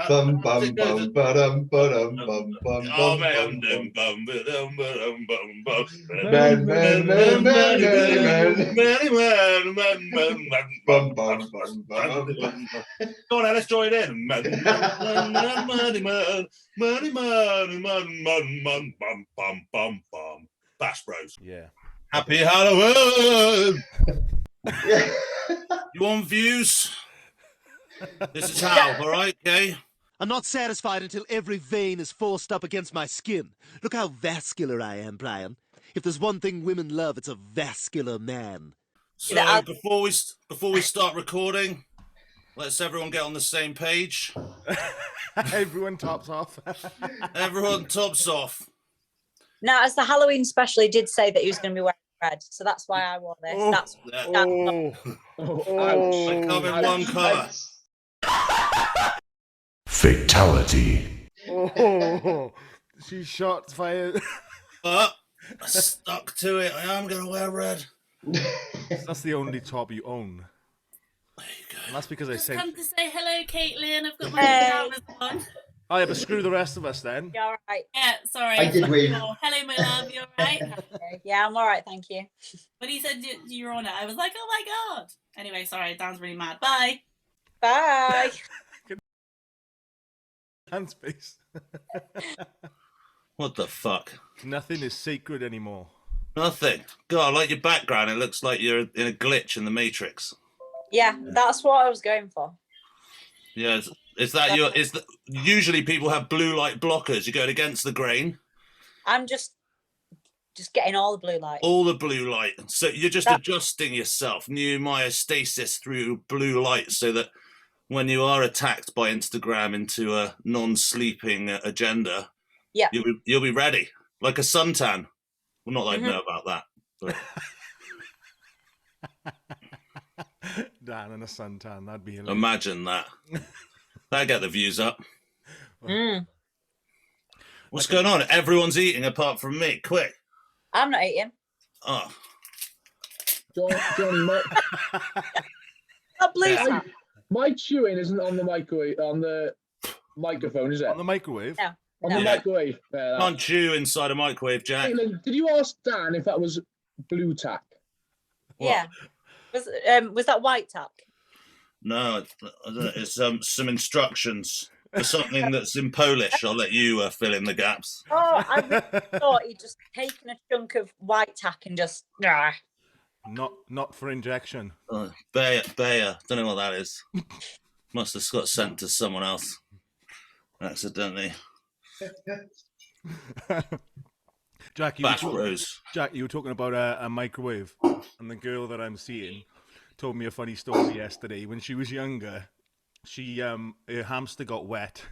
Bum bum bum ba-dum bum bum bum Oh, bum man, bum. Man, Man, man, man, man, man. bum bum bum bum. Go on, let's join in. Man, money, man, bum. Bash Bros. Yeah. Happy Halloween. You want views? This is how, all right, okay? I'm not satisfied until every vein is forced up against my skin. Look how vascular I am, Brian. If there's one thing women love, it's a vascular man. So before we start recording, let's everyone get on the same page. Everyone tops off. Everyone tops off. Now, as the Halloween special, he did say that he was going to be wearing red, so that's why I wore this. That's They come in one colour. Fatality. Oh, she shot fire. But I stuck to it. I am going to wear red. That's the only top you own. There you go. And that's because I Just said. come to say hello, Caitlyn. I've got my pajamas on. Oh, yeah, but screw the rest of us then. You're all right. Yeah, sorry. I did wait. Hello, my love. You all right? Yeah, I'm all right, thank you. When he said you were on it, I was like, oh my god. Anyway, sorry, Dan's really mad. Bye. Bye. Hand space. What the fuck? Nothing is sacred anymore. Nothing. God, I like your background. It looks like you're in a glitch in the Matrix. Yeah, that's what I was going for. Yeah, usually people have blue light blockers. You're going against the grain. I'm just getting all the blue light. All the blue light. So you're just adjusting yourself, pneumostasis through blue light, so that when you are attacked by Instagram into a non-sleeping agenda, yeah, you'll be ready, like a suntan. Well, not that I know about that. But... Dan and a suntan, that'd be hilarious. Imagine that. That'd get the views up. What's going on? Everyone's eating apart from me. Quick. I'm not eating. Oh. Johnny, my chewing isn't on the microwave, on the microphone, is it? On the microwave? No. On the microwave. Can't chew inside a microwave, Jack. Caitlyn, did you ask Dan if that was blue tack? Yeah. Was that white tack? No, it's some instructions for something that's in Polish. I'll let you fill in the gaps. Oh, I really thought he'd just taken a chunk of white tack and just... Not for injection. Bayer. Don't know what that is. Must have got sent to someone else accidentally. Jack, you were talking about a microwave, and the girl that I'm seeing told me a funny story yesterday. When she was younger, her hamster got wet,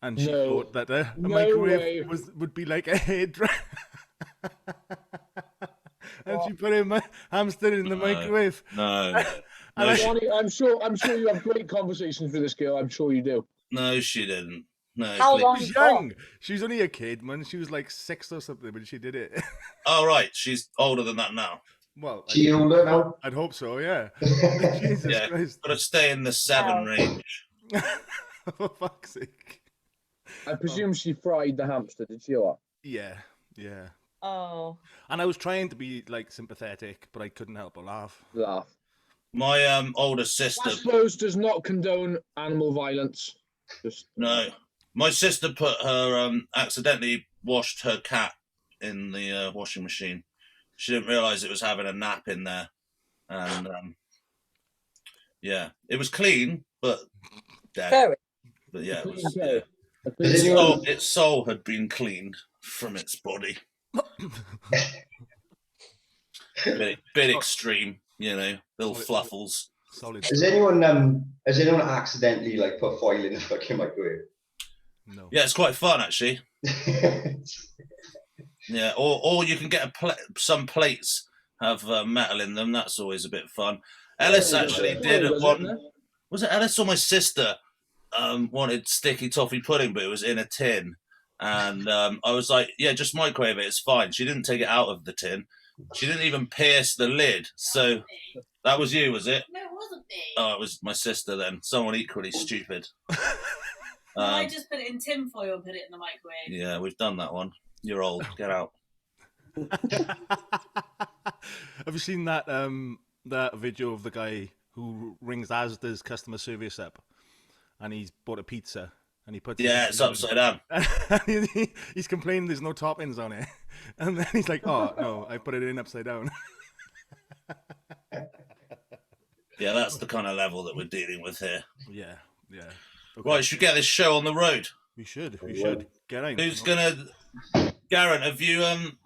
and she thought that a microwave would be like a hairdryer. And she put her hamster in the microwave. No. Ronnie, I'm sure you have great conversations with this girl. I'm sure you do. No, she didn't. No, how long? She's young. She was only a kid, man. She was like 6 or something when she did it. Oh, right. She's older than that now. Well, she older now? I'd hope so, yeah. Jesus Christ. Got to stay in the 7 range. For fuck's sake. I presume she fried the hamster, did she? Or? Yeah. Oh. And I was trying to be like sympathetic, but I couldn't help but laugh. My older sister... I suppose does not condone animal violence. No. My sister put her, accidentally washed her cat in the washing machine. She didn't realise it was having a nap in there. And, it was clean, but dead. Very. But yeah, it was, its soul had been cleaned from its body. bit extreme, little fluffles. Solid. Has anyone accidentally like put foil in the fucking microwave? No. Yeah, it's quite fun actually. Yeah, or you can get some plates have metal in them. That's always a bit fun. Ellis actually did at one. Was it Ellis or my sister? Wanted sticky toffee pudding, but it was in a tin, and I was like, "Yeah, just microwave it. It's fine." She didn't take it out of the tin. She didn't even pierce the lid. So that was you, was it? No, it wasn't me. Oh, it was my sister then. Someone equally stupid. I just put it in tinfoil and put it in the microwave. Yeah, we've done that one. You're old. Get out. Have you seen that that video of the guy who rings Asda's customer service up, and he's bought a pizza and he puts it's upside down. He's complaining there's no toppings on it, and then he's like, "Oh no, I put it in upside down." Yeah, that's the kind of level that we're dealing with here. Yeah. Okay. Right, should we get this show on the road? We should. Get in. Who's gonna? Garrett, have you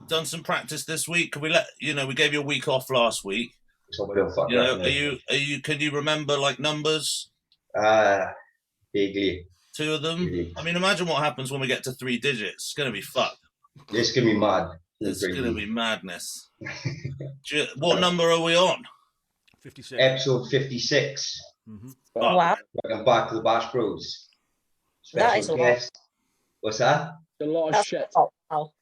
done some practice this week? Can we we gave you a week off last week. Are you? Can you remember like numbers? Vaguely. 2 of them. I mean, imagine what happens when we get to 3 digits. It's gonna be fucked. It's gonna be mad. It's gonna be madness. What number are we on? 56. Episode 56. Mm-hmm. Wow. Welcome back to the Bash Bros. That is a lot. What's that? A lot of shit. Wow.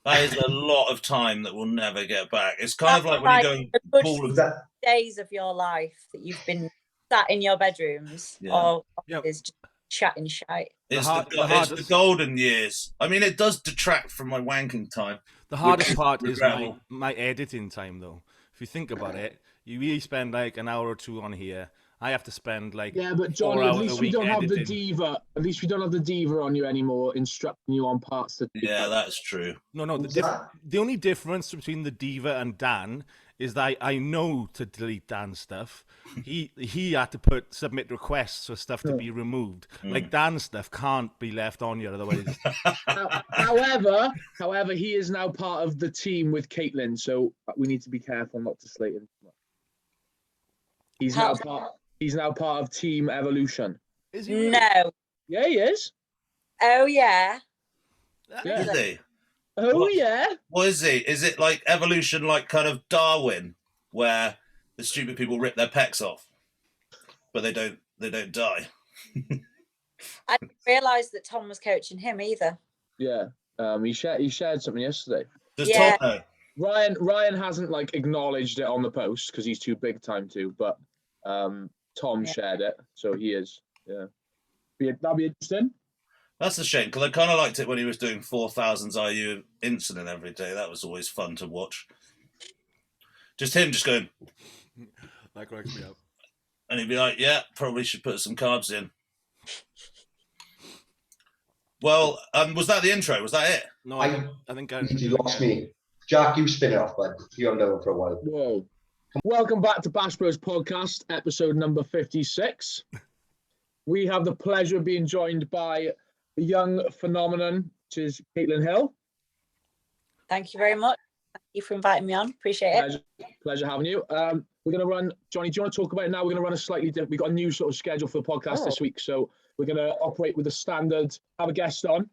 That is a lot of time that we'll never get back. It's kind of like when you go and pull days of your life that you've been sat in your bedrooms or is just chatting shite. It's the golden years. I mean, it does detract from my wanking time. The hardest part is my editing time, though. If you think about it, you really spend like an hour or 2 on here. I have to spend like but Johnny, at least we don't have the diva. At least we don't have the diva on you anymore, instructing you on parts. Yeah, that's true. No. The only difference between the diva and Dan is that I know to delete Dan's stuff. He had to submit requests for stuff to be removed. Like Dan's stuff can't be left on here otherwise. However, he is now part of the team with Caitlyn, so we need to be careful not to slate him. He's now part of Team Evolution. Is he really? No. Yeah, he is. Oh yeah. Is he? Oh yeah. What is he? Is it like evolution, like kind of Darwin, where the stupid people rip their pecs off, but they don't die? I didn't realise that Tom was coaching him either. Yeah. He shared something yesterday. Does Tom know? Ryan hasn't like acknowledged it on the post because he's too big time to, but Tom shared it, so he is. Yeah. That'd be interesting. That's a shame, because I kind of liked it when he was doing 4,000 IU insulin every day. That was always fun to watch. Just him just going... That cracks me up. And he'd be like, yeah, probably should put some carbs in. Well, was that the intro? Was that it? No, I think you lost me. Jack, you spin it off, bud. You're on there for a while. Whoa. Welcome back to Bash Bros Podcast, episode number 56. We have the pleasure of being joined by a young phenomenon, which is Caitlyn Hill. Thank you very much. Thank you for inviting me on. Appreciate it. Pleasure having you. We're going to run, Johnny, do you want to talk about it now? We're going to run a slightly different, we've got a new sort of schedule for the podcast this week. So we're going to operate with a standard, have a guest on,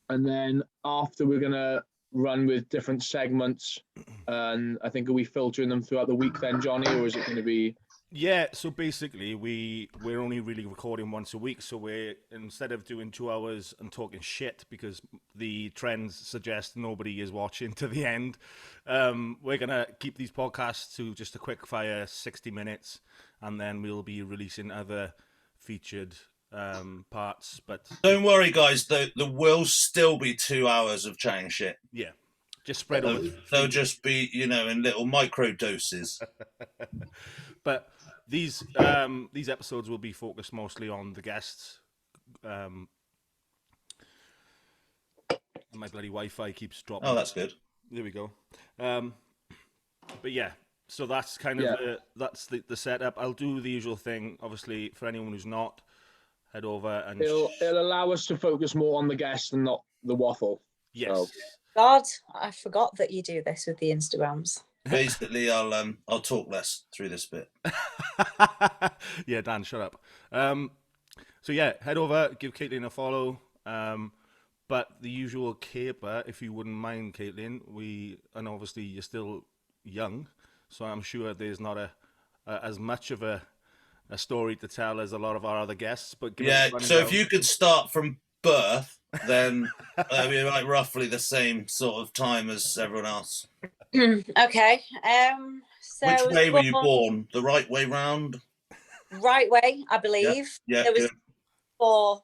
and then after we're going to run with different segments. And I think, are we filtering them throughout the week then, Johnny, or is it going to be... Yeah, so basically we're only really recording once a week, so we're, instead of doing 2 hours and talking shit because the trends suggest nobody is watching to the end, we're going to keep these podcasts to just a quick fire 60 minutes, and then we'll be releasing other featured parts. But don't worry, guys, there will still be 2 hours of chatting shit. Yeah, just spread over. They'll just be, in little micro doses. But these episodes will be focused mostly on the guests. My bloody Wi-Fi keeps dropping. Oh, that's good. There we go. But yeah, so that's kind of that's the setup. I'll do the usual thing. Obviously, for anyone who's not, head over and it'll allow us to focus more on the guest and not the waffle. Yes. So. God, I forgot that you do this with the Instagrams. Basically, I'll talk less through this bit. Yeah, Dan, shut up. So yeah, head over, give Caitlyn a follow. But the usual caper, if you wouldn't mind, Caitlyn. And obviously you're still young, so I'm sure there's not as much of a story to tell as a lot of our other guests. But so if you could start from birth, then I mean, like roughly the same sort of time as everyone else. Okay. So which way were you born? The right way round? Right way, I believe. Yeah. There was 4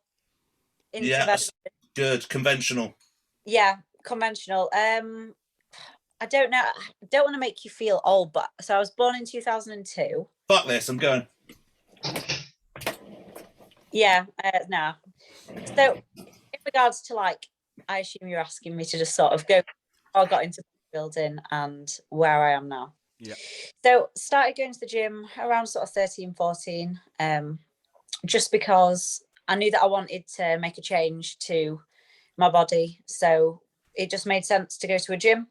Good. Conventional. Yeah, conventional. I don't know. I don't want to make you feel old, but so I was born in 2002. Fuck this, I'm going. Yeah, no. So in regards to like, I assume you're asking me to just sort of go how I got into building and where I am now. Yeah. So started going to the gym around sort of 13, 14, just because I knew that I wanted to make a change to my body. So it just made sense to go to a gym.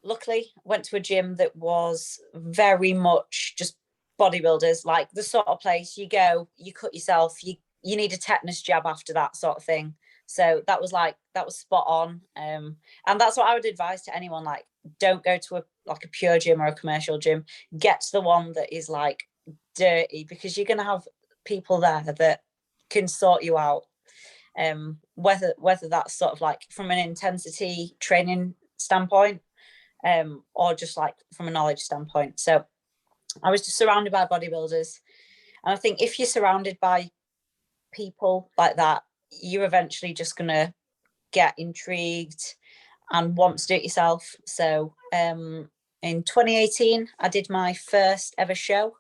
Luckily, went to a gym that was very much just bodybuilders, like the sort of place you go, you cut yourself, you need a tetanus jab after that sort of thing. So that was spot on. And that's what I would advise to anyone, like, don't go to a pure gym or a commercial gym. Get to the one that is like dirty, because you're going to have people there that can sort you out. Whether that's sort of like from an intensity training standpoint, or just like from a knowledge standpoint. So I was just surrounded by bodybuilders. And I think if you're surrounded by people like that, you're eventually just going to get intrigued and want to do it yourself. So in 2018, I did my first ever show.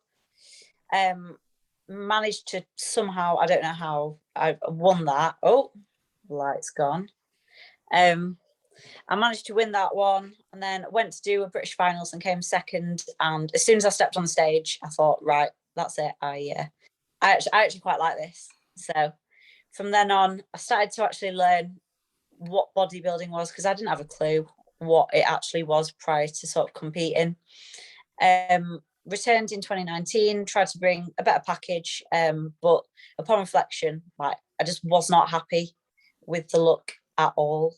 Managed to somehow, I don't know how I won that. Oh, light's gone. I managed to win that one, and then went to do a British finals and came second. And as soon as I stepped on the stage, I thought, right, that's it. I actually quite like this. So from then on, I started to actually learn what bodybuilding was, because I didn't have a clue what it actually was prior to sort of competing. Returned in 2019, tried to bring a better package, but upon reflection, like, I just was not happy with the look at all.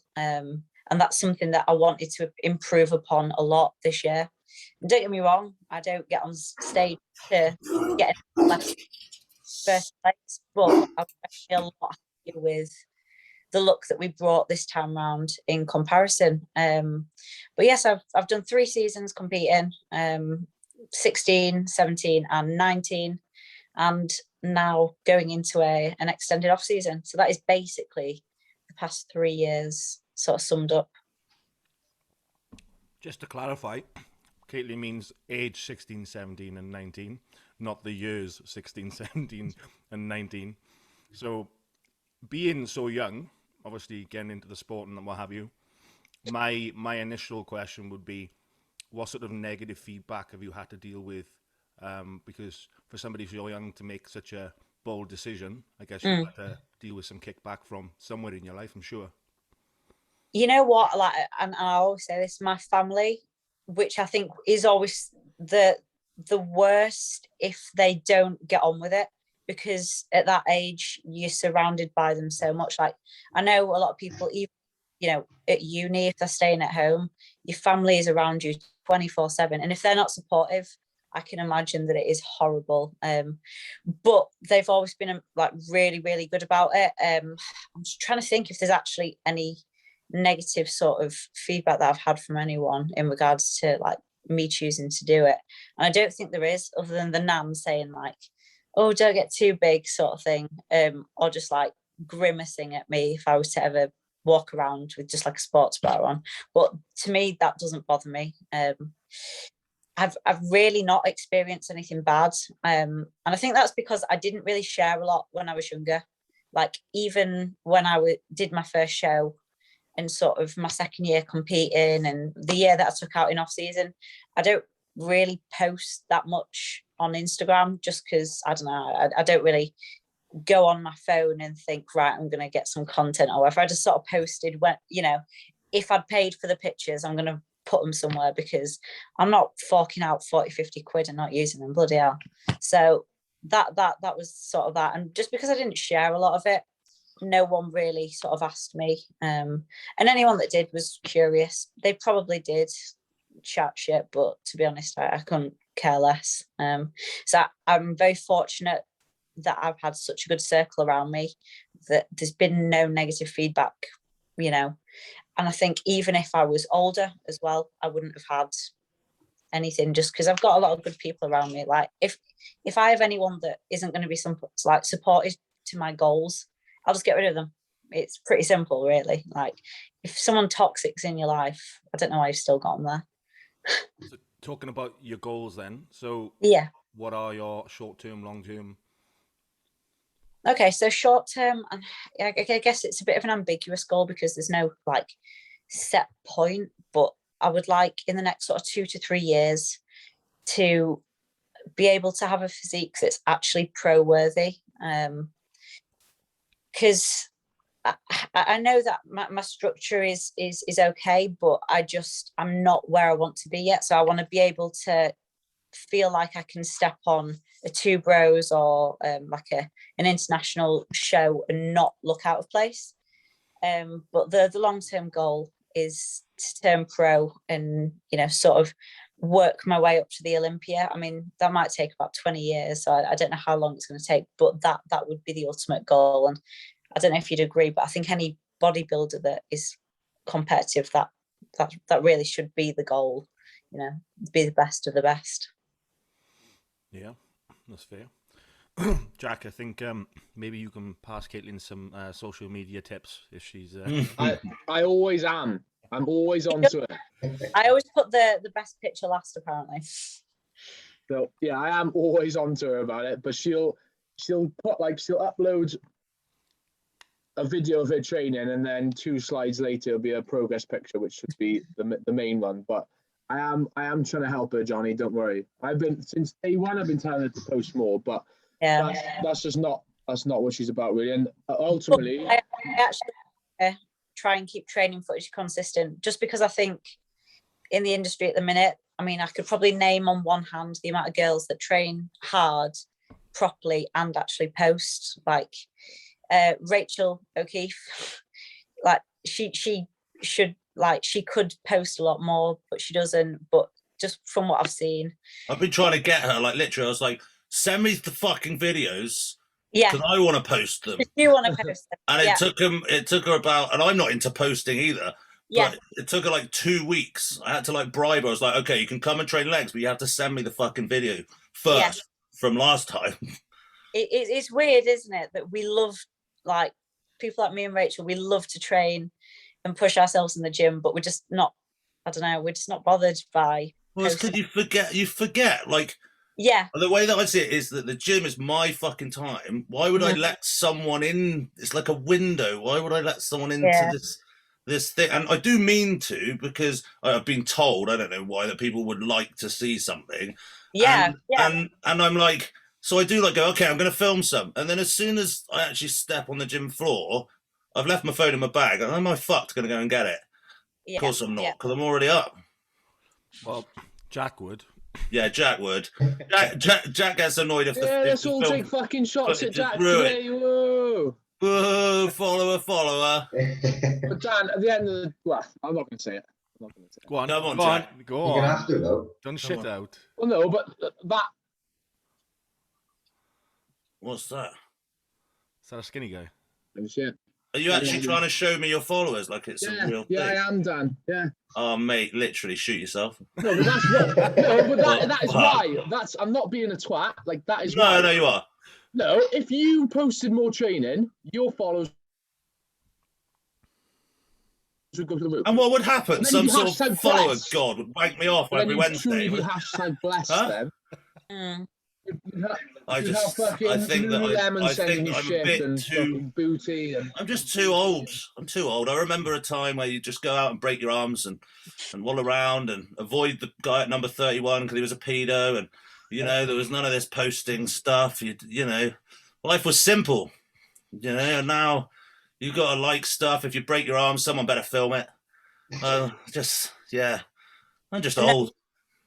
And that's something that I wanted to improve upon a lot this year. And don't get me wrong, I don't get on stage to get first place, but I feel a lot happier with the look that we brought this time round in comparison. But yes, I've done 3 seasons competing, 16, 17 and 19, and now going into an extended off season. So that is basically the past 3 years sort of summed up. Just to clarify, Caitlyn means age 16, 17 and 19, not the years 16, 17 and 19. So being so young, obviously getting into the sport and what have you, my initial question would be, what sort of negative feedback have you had to deal with? Because for somebody so young to make such a bold decision, I guess you had to deal with some kickback from somewhere in your life, I'm sure. You know what, like, and I always say this, my family, which I think is always the worst if they don't get on with it, because at that age you're surrounded by them so much. Like, I know a lot of people, even, you know, at uni, if they're staying at home, your family is around you 24/7, and if they're not supportive, I can imagine that it is horrible. But they've always been like really, really good about it. I'm just trying to think if there's actually any negative sort of feedback that I've had from anyone in regards to like me choosing to do it. And I don't think there is, other than the nan saying like, oh, don't get too big sort of thing, or just like grimacing at me if I was to ever walk around with just like a sports bra on. But to me, that doesn't bother me. I've really not experienced anything bad, and I think that's because I didn't really share a lot when I was younger. Like, even when I did my first show and sort of my second year competing and the year that I took out in off season, I don't really post that much on Instagram, just because I don't know, I don't really go on my phone and think, right, I'm going to get some content or whatever. I just sort of posted when, you know, if I'd paid for the pictures, I'm going to put them somewhere, because I'm not forking out 40-50 quid and not using them, bloody hell. So that was sort of that. And just because I didn't share a lot of it, no one really sort of asked me, and anyone that did was curious. They probably did chat shit, but to be honest, I couldn't care less. So I'm very fortunate that I've had such a good circle around me, that there's been no negative feedback, you know. And I think even if I was older as well, I wouldn't have had anything, just because I've got a lot of good people around me. Like, if I have anyone that isn't going to be like supportive to my goals, I'll just get rid of them. It's pretty simple, really. Like, if someone toxic's in your life, I don't know why you've still got them there. So, talking about your goals then, so Yeah. what are your short-term, long-term? Okay, so short-term, and I guess it's a bit of an ambiguous goal because there's no like set point, but I would like in the next sort of 2 to 3 years to be able to have a physique that's actually pro-worthy. Because I know that my structure is okay, but I'm not where I want to be yet. So I want to be able to feel like I can step on a Two Bros or like an international show and not look out of place. But the long-term goal is to turn pro and, you know, sort of work my way up to the Olympia. I mean, that might take about 20 years. So I don't know how long it's going to take, but that would be the ultimate goal. And I don't know if you'd agree, but I think any bodybuilder that is competitive, that really should be the goal, you know, be the best of the best. Yeah, that's fair. Jack, I think maybe you can pass Caitlyn some social media tips if she's. I always am. I'm always onto it. I always put the best picture last, apparently. So yeah, I am always onto her about it. But she'll upload a video of her training, and then 2 slides later it'll be a progress picture, which should be the main one. But I am trying to help her, Johnny. Don't worry. I've been since day one. I've been telling her to post more, but that's just not what she's about, really. And ultimately, I actually try and keep training footage consistent, just because I think in the industry at the minute, I mean, I could probably name on one hand the amount of girls that train hard, properly, and actually post. Like Rachel O'Keefe, like she should, like, she could post a lot more, but she doesn't. But just from what I've seen, I've been trying to get her, like, literally, I was like, send me the fucking videos. Yeah, because I want to post them. You want to post them, and it took her about, and I'm not into posting either. Yeah, but it took her like 2 weeks. I had to like bribe her. I was like, okay, you can come and train legs, but you have to send me the fucking video first from last time. It's weird, isn't it, that we love, like, people like me and Rachel, we love to train and push ourselves in the gym, but we're just not, I don't know, we're just not bothered by. Well, it's because you forget, like, the way that I see it is that the gym is my fucking time. Why would I let someone in? It's like a window. Why would I let someone into this thing? And I do mean to, because I've been told, I don't know why, that people would like to see something. And I'm like, so I do like go, okay, I'm going to film some. And then as soon as I actually step on the gym floor, I've left my phone in my bag, and am I fucked going to go and get it? Of course I'm not, because I'm already up. Well, Jack would. Yeah, Jack would. Jack gets annoyed if the let's all take fucking shots at Jack today. Whoa! Whoa! Follower. But Dan, at the end of the, well, I'm not going to say it. Go on, come on, Jack. Go on. You're gonna have to though. Don't shit out. Well, no, but that. What's that? Is that a skinny guy? Yeah. Are you actually trying to show me your followers like it's a real thing? Yeah, I am, Dan. Yeah. Oh, mate, literally shoot yourself. No, but that's what. No, but that is why. I'm not being a twat. Like, that is why. No, you are. No, if you posted more training, your followers would go to the roof. And what would happen? Some sort of follower bless. God would wank me off every Wednesday. Hashtag bless them. I think I'm a bit too booty and... I'm just too old. I'm too old. I remember a time where you just go out and break your arms and wall around and avoid the guy at number 31 because he was a pedo, and you know there was none of this posting stuff. You know, life was simple. You know, and now you got to like stuff. If you break your arm, someone better film it. I'm just old.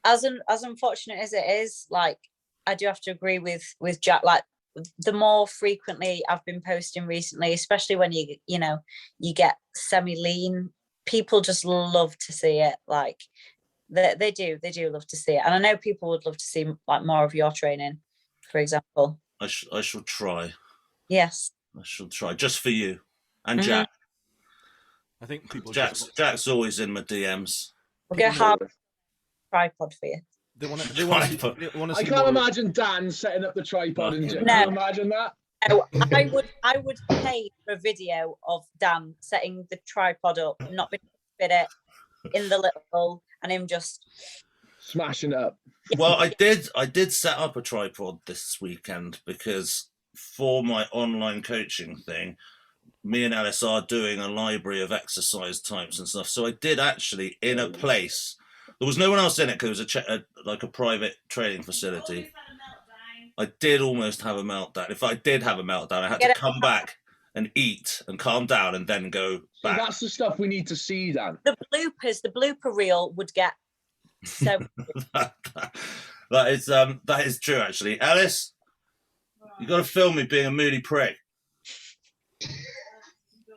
As unfortunate as it is, like, I do have to agree with Jack. Like, the more frequently I've been posting recently, especially when you get semi-lean, people just love to see it. Like, they do love to see it. And I know people would love to see like more of your training, for example. I shall try. Yes, I shall try, just for you and Jack. I think people. Jack's always in my DMs. We'll go hard tripod for you. They want to I can't imagine Dan setting up the tripod. Can you imagine that? No, I would pay for a video of Dan setting the tripod up, not being able to fit it in the little, and him just smashing it up. Well, I did set up a tripod this weekend because for my online coaching thing, me and Alice are doing a library of exercise types and stuff. So I did actually in a place. There was no one else in it because it was like a private training facility. I did almost have a meltdown. If I did have a meltdown, I had to come back and eat and calm down and then go back. That's the stuff we need to see, Dan. the blooper reel would get so. that is true, actually. Alice, you got to film me being a moody prick.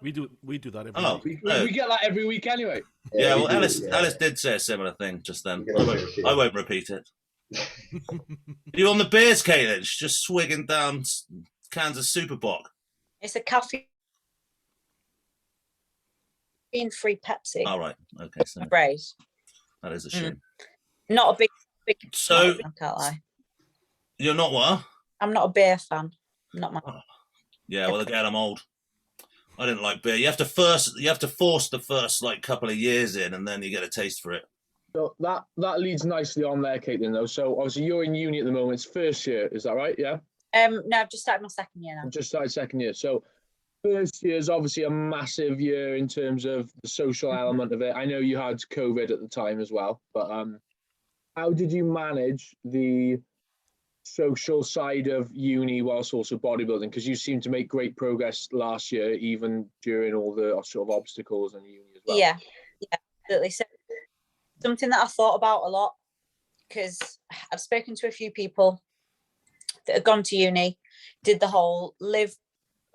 We do that every week. We get that every week anyway. Yeah, well, Alice did say a similar thing just then. I won't repeat it. Are you on the beers, Caitlyn? She's just swigging down cans of Superbock. It's a caffeine-free Pepsi. All right, okay. So that is a shame. Not a big. So I can't lie. You're not what? I'm not a beer fan. Not my. Yeah, well, again, I'm old. I didn't like beer. You have to force the first like couple of years in, and then you get a taste for it. So that leads nicely on there, Caitlyn, though. So obviously you're in uni at the moment. It's first year, is that right? Yeah? No, I've just started my second year now. I've just started second year. So first year is obviously a massive year in terms of the social element of it. I know you had COVID at the time as well, but how did you manage the social side of uni whilst also bodybuilding? Because you seem to make great progress last year, even during all the sort of obstacles in uni as well. Yeah, absolutely. So something that I thought about a lot, because I've spoken to a few people that have gone to uni, did the whole live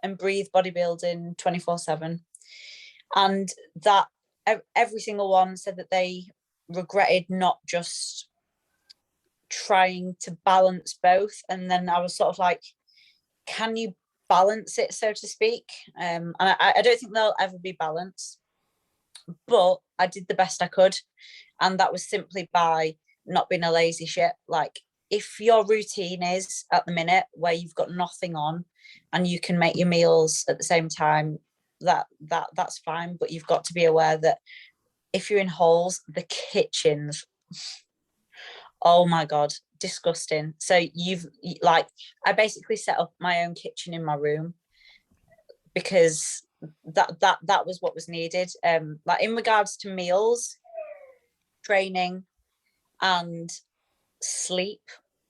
and breathe bodybuilding 24/7, and that every single one said that they regretted not just trying to balance both. And then I was sort of like, can you balance it, so to speak? And I don't think they'll ever be balanced, but I did the best I could, and that was simply by not being a lazy shit. Like, if your routine is at the minute where you've got nothing on and you can make your meals at the same time, that's fine. But you've got to be aware that if you're in halls, the kitchens, oh my God, disgusting. So I basically set up my own kitchen in my room because that was what was needed. Like, in regards to meals, training and sleep,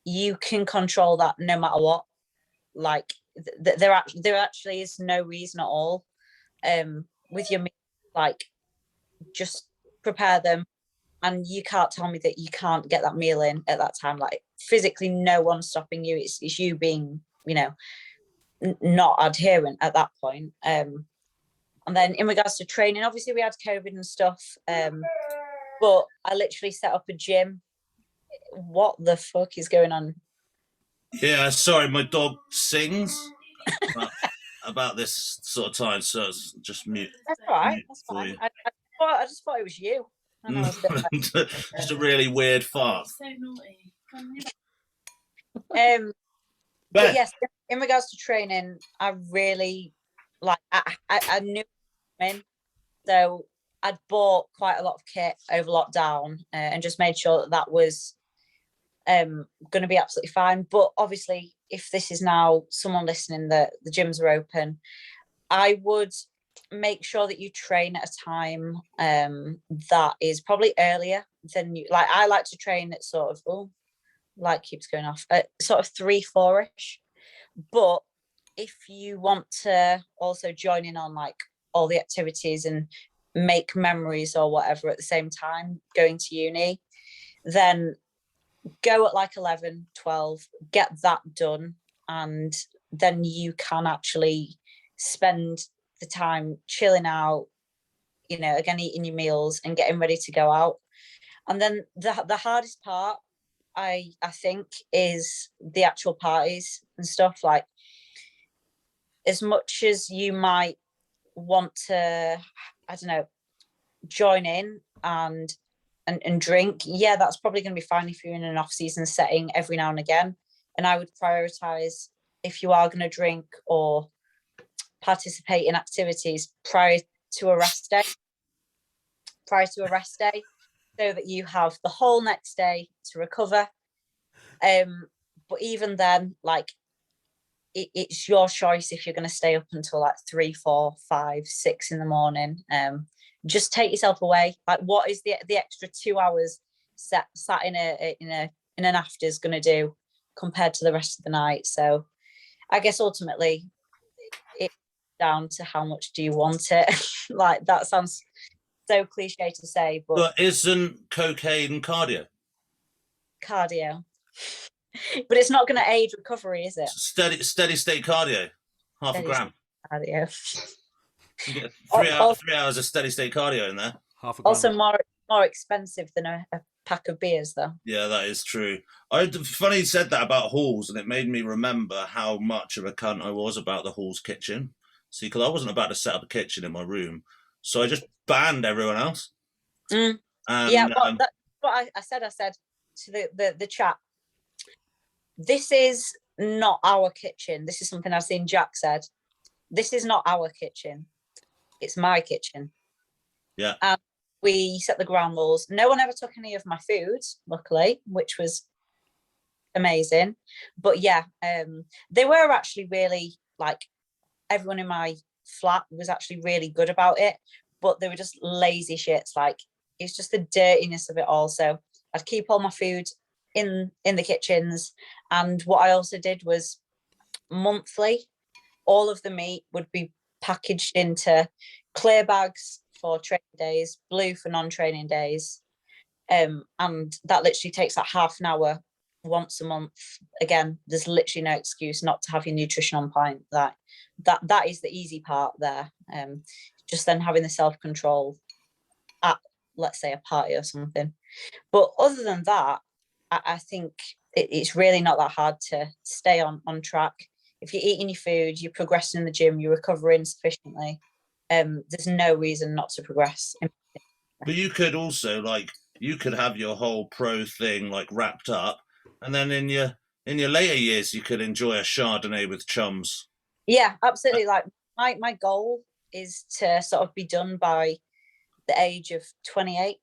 you can control that no matter what. Like, there actually is no reason at all with your meals. Like, just prepare them, and you can't tell me that you can't get that meal in at that time. Like, physically, no one's stopping you. It's you being, not adherent at that point. And then in regards to training, obviously we had COVID and stuff, but I literally set up a gym. What the fuck is going on? Yeah, sorry, my dog sings about this sort of time, so it's just mute. That's all right. That's fine. I just thought it was you. I know, just a really weird fart. So naughty. But yes, in regards to training, I really I knew him, so I'd bought quite a lot of kit over lockdown and just made sure that was going to be absolutely fine. But obviously, if this is now someone listening that the gyms are open, I would make sure that you train at a time that is probably earlier than you. Like, I like to train at sort of, light keeps going off, at sort of 3-4ish. But if you want to also join in on like all the activities and make memories or whatever at the same time going to uni, then go at like 11, 12, get that done, and then you can actually spend the time chilling out, again, eating your meals and getting ready to go out. And then the hardest part, I think, is the actual parties and stuff. Like, as much as you might want to, I don't know, join in and drink, yeah, that's probably going to be fine if you're in an off-season setting every now and again. And I would prioritize if you are going to drink or participate in activities prior to a rest day, so that you have the whole next day to recover. But even then, like, it's your choice if you're going to stay up until like 3, 4, 5, 6 in the morning. Just take yourself away. Like, what is the extra 2 hours sat in an afters going to do compared to the rest of the night? So I guess ultimately it's down to how much do you want it. Like, that sounds so cliche to say, but isn't cocaine cardio? But it's not going to aid recovery, is it? Steady state cardio, half a gram. Cardio. You get 3 hours of steady state cardio in there. Half a gram. Also more expensive than a pack of beers, though. Yeah, that is true. Funny you said that about halls, and it made me remember how much of a cunt I was about the halls kitchen. See, because I wasn't about to set up a kitchen in my room, so I just banned everyone else. Yeah, well, that's what I said. I said to the chat, this is not our kitchen. This is something I've seen Jack said. This is not our kitchen. It's my kitchen. Yeah. And we set the ground rules. No one ever took any of my food, luckily, which was amazing. But yeah, they were actually really, like, everyone in my flat was actually really good about it, but they were just lazy shits. Like, it's just the dirtiness of it all. So I'd keep all my food in the kitchens. And what I also did was monthly, all of the meat would be packaged into clear bags for training days, blue for non-training days. And that literally takes like half an hour once a month. Again, there's literally no excuse not to have your nutrition on point. That is the easy part there. Just then having the self-control at, let's say, a party or something. But other than that, I think it's really not that hard to stay on track. If you're eating your food, you're progressing in the gym, you're recovering sufficiently, there's no reason not to progress. But you could also, like, you could have your whole pro thing like wrapped up, and then in your later years you could enjoy a Chardonnay with chums. Yeah, absolutely. Like, my goal is to sort of be done by the age of 28.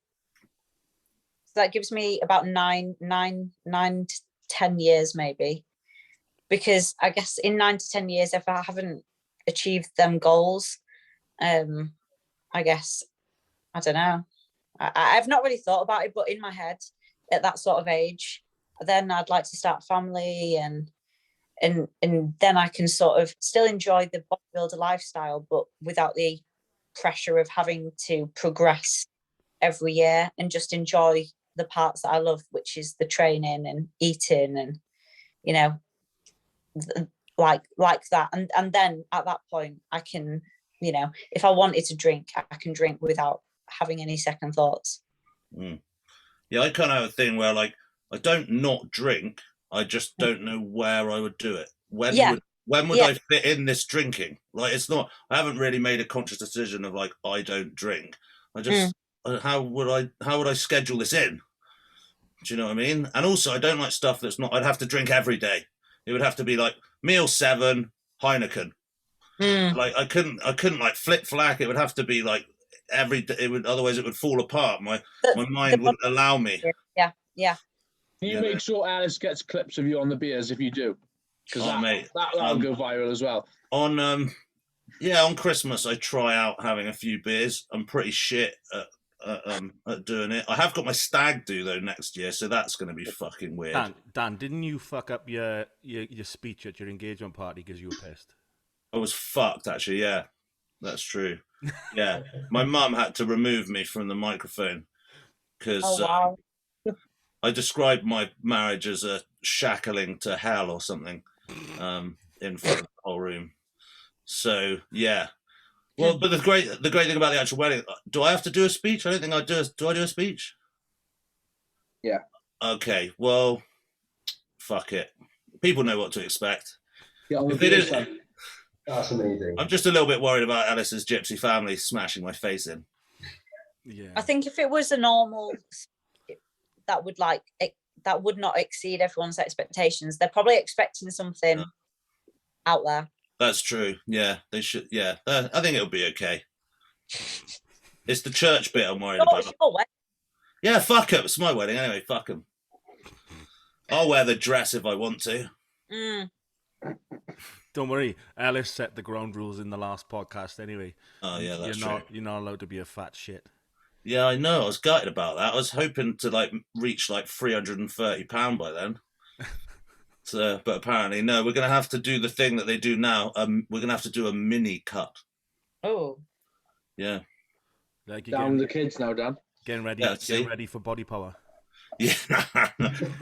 So that gives me about 9 to 10 years maybe. Because I guess in 9 to 10 years, if I haven't achieved them goals, I guess, I don't know. I've not really thought about it, but in my head, at that sort of age, then I'd like to start a family, and then I can sort of still enjoy the bodybuilder lifestyle, but without the pressure of having to progress every year, and just enjoy the parts that I love, which is the training and eating, and, you know, like that. And then at that point I can, you know, if I wanted to drink, I can drink without having any second thoughts. Yeah, I kind of have a thing where, like, I don't not drink, I just don't know where I would do it. When would I fit in this drinking? Like, it's not, I haven't really made a conscious decision of, like, I don't drink. I just how would I schedule this in? Do you know what I mean? And also, I don't like stuff that's not, I'd have to drink every day. It would have to be like meal 7, Heineken. Like, I couldn't like flip flack. It would have to be like every day. Otherwise it would fall apart. My mind wouldn't allow me. Yeah. Can you make sure Alice gets clips of you on the beers if you do? Because that'll go viral as well. On Christmas I try out having a few beers. I'm pretty shit at doing it. I have got my stag do though next year, so that's going to be fucking weird. Dan, didn't you fuck up your speech at your engagement party because you were pissed? I was fucked, actually. Yeah, that's true. Yeah, my mum had to remove me from the microphone because I described my marriage as a shackling to hell or something in front of the whole room. So yeah. Well, but the great thing about the actual wedding, do I have to do a speech? I don't think I do. Do I do a speech? Yeah. Okay. Well, fuck it. People know what to expect. Yeah, if they didn't, that's amazing. I'm just a little bit worried about Alice's gypsy family smashing my face in. Yeah. I think if it was a normal, that would not exceed everyone's expectations. They're probably expecting something out there. That's true. Yeah, they should. Yeah, I think it'll be okay. It's the church bit I'm worried about. Yeah, fuck 'em. It's my wedding anyway. Fuck 'em. I'll wear the dress if I want to. Don't worry, Ellis set the ground rules in the last podcast anyway. Oh yeah, that's true. You're not allowed to be a fat shit. Yeah, I know. I was gutted about that. I was hoping to like reach like £330 by then. So, but apparently, no. We're gonna have to do the thing that they do now. We're gonna have to do a mini cut. Oh. Yeah. Like down the kids now, Dan. Getting ready for body power. Yeah,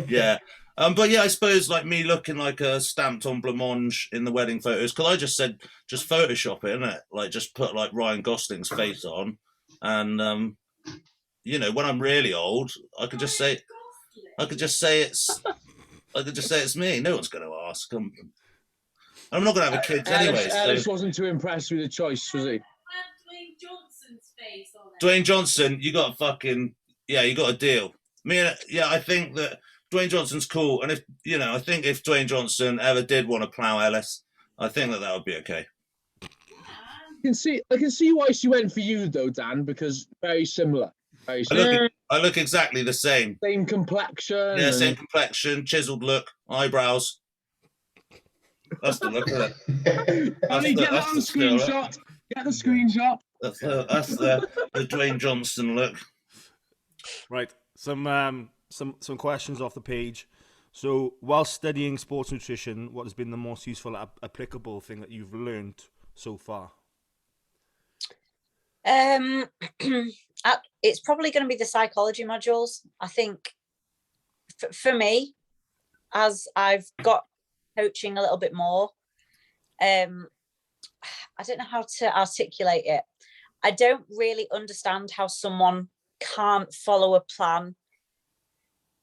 yeah. But yeah, I suppose like me looking like a stamped on blancmange in the wedding photos. Because I just said just Photoshop it, innit? Like just put like Ryan Gosling's face on, and you know, when I'm really old, I could just say it's me. No one's going to ask. I'm not going to have a kid anyway. Ellis wasn't too impressed with the choice, was he? Dwayne Johnson's face on it. Dwayne Johnson, you got a deal. I think that Dwayne Johnson's cool, and I think if Dwayne Johnson ever did want to plough Ellis, I think that would be okay. I can see why she went for you though, Dan, because very similar. I look exactly the same. Same complexion. Yeah, same complexion, chiseled look, eyebrows. That's the look of it. Get the screenshot. Get the screenshot. That's the Dwayne Johnson look. Right. Some questions off the page. So, while studying sports nutrition, what has been the most useful, applicable thing that you've learned so far? It's probably going to be the psychology modules. I think for me, as I've got coaching a little bit more, I don't know how to articulate it. I don't really understand how someone can't follow a plan,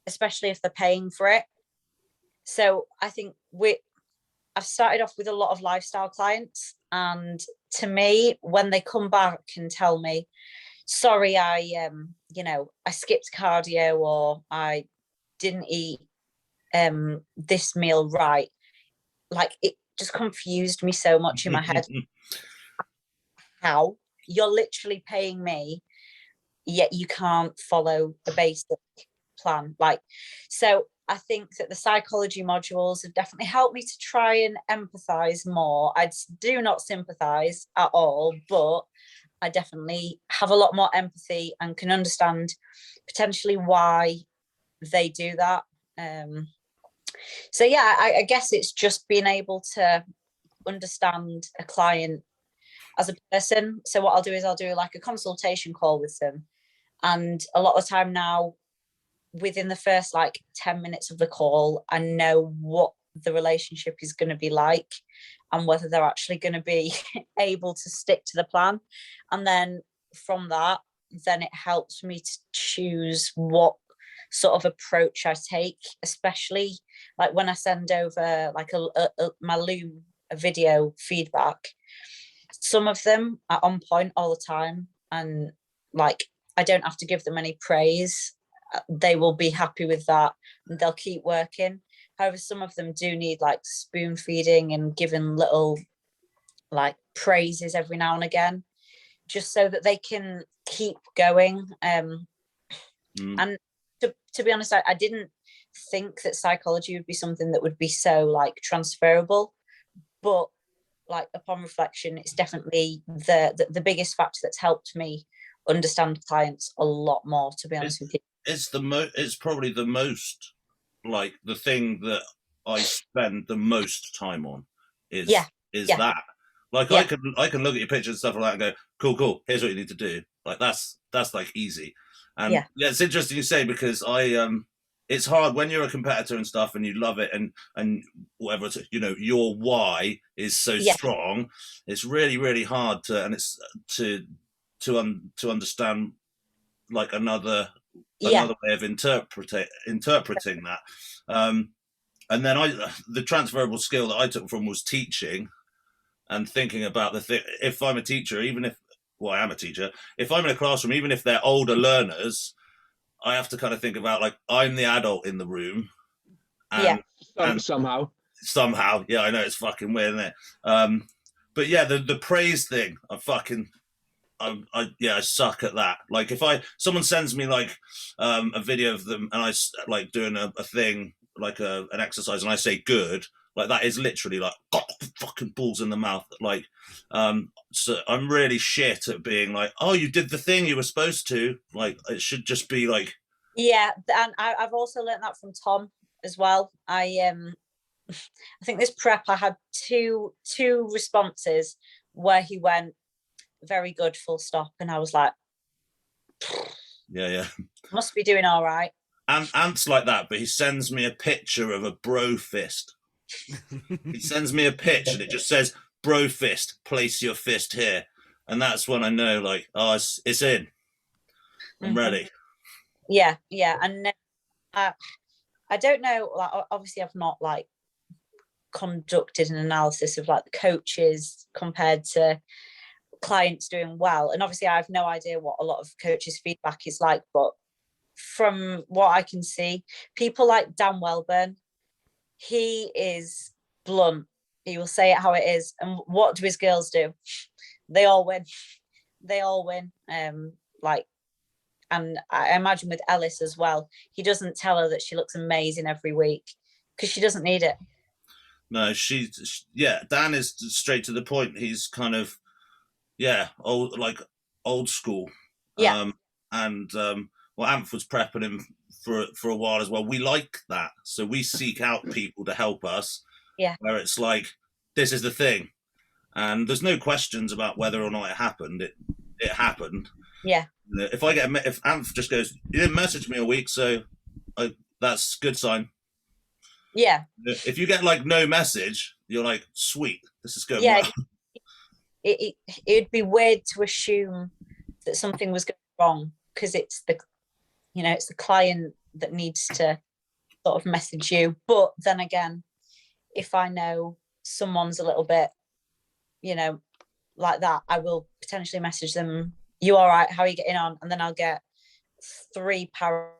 especially if they're paying for it. So I think I've started off with a lot of lifestyle clients, and to me, when they come back and tell me, sorry, I skipped cardio, or I didn't eat this meal right, like it just confused me so much in my head. How you're literally paying me, yet you can't follow a basic plan. So I think that the psychology modules have definitely helped me to try and empathize more. I do not sympathize at all, but I definitely have a lot more empathy and can understand potentially why they do that. So yeah, I guess it's just being able to understand a client as a person. So what I'll do is I'll do like a consultation call with them, and a lot of the time now, within the first like 10 minutes of the call, I know what the relationship is going to be like and whether they're actually going to be able to stick to the plan. And then from that, then it helps me to choose what sort of approach I take, especially like when I send over like my Loom video feedback. Some of them are on point all the time, and like I don't have to give them any praise. They will be happy with that and they'll keep working. However, some of them do need like spoon feeding and giving little like praises every now and again, just so that they can keep going. And to be honest, I didn't think that psychology would be something that would be so like transferable, but like upon reflection, it's definitely the biggest factor that's helped me understand clients a lot more, to be honest with you. It's probably the most like the thing that I spend the most time on is that. Like I can look at your pictures and stuff like that and go, cool, here's what you need to do. Like that's like easy. And it's interesting you say, because it's hard when you're a competitor and stuff and you love it and whatever, your why is so strong. It's really, really hard to understand like another way of interpreting that. And then the transferable skill that I took from was teaching and thinking about the thing. If I'm a teacher, I am a teacher, if I'm in a classroom, even if they're older learners, I have to kind of think about like I'm the adult in the room. And somehow. somehow. Yeah, I know it's fucking weird, isn't it? But yeah, the praise thing, I suck at that. Like if someone sends me like a video of them and I like doing a thing like an exercise and I say good, like that is literally like fucking balls in the mouth. Like so I'm really shit at being like, oh, you did the thing you were supposed to. Like it should just be like, yeah. And I've also learned that from Tom as well. I think this prep I had two responses where he went, very good, full stop, and I was like, yeah, must be doing all right. And Ant's like that, but he sends me a picture of a bro fist. He sends me a pitch and it just says bro fist, place your fist here, and that's when I know like, oh, it's in, I'm ready. Yeah, and I don't know, like obviously I've not like conducted an analysis of like the coaches compared to clients doing well, and obviously I have no idea what a lot of coaches' feedback is like, but from what I can see, people like Dan Welburn, he is blunt, he will say it how it is. And what do his girls do? They all win. Like, and I imagine with Ellis as well, he doesn't tell her that she looks amazing every week because she doesn't need it. No, Dan is straight to the point. He's kind of old school. Yeah. Well, Amph was prepping him for a while as well. We like that, so we seek out people to help us. Yeah. Where it's like, this is the thing, and there's no questions about whether or not it happened. It happened. Yeah. If Amph just goes, you didn't message me a week, so that's a good sign. Yeah. If you get like no message, you're like, sweet, this is going well. It'd be weird to assume that something was going wrong because it's the client that needs to sort of message you. But then again, if I know someone's a little bit, like that, I will potentially message them, you all right? How are you getting on? And then I'll get 3 paragraphs.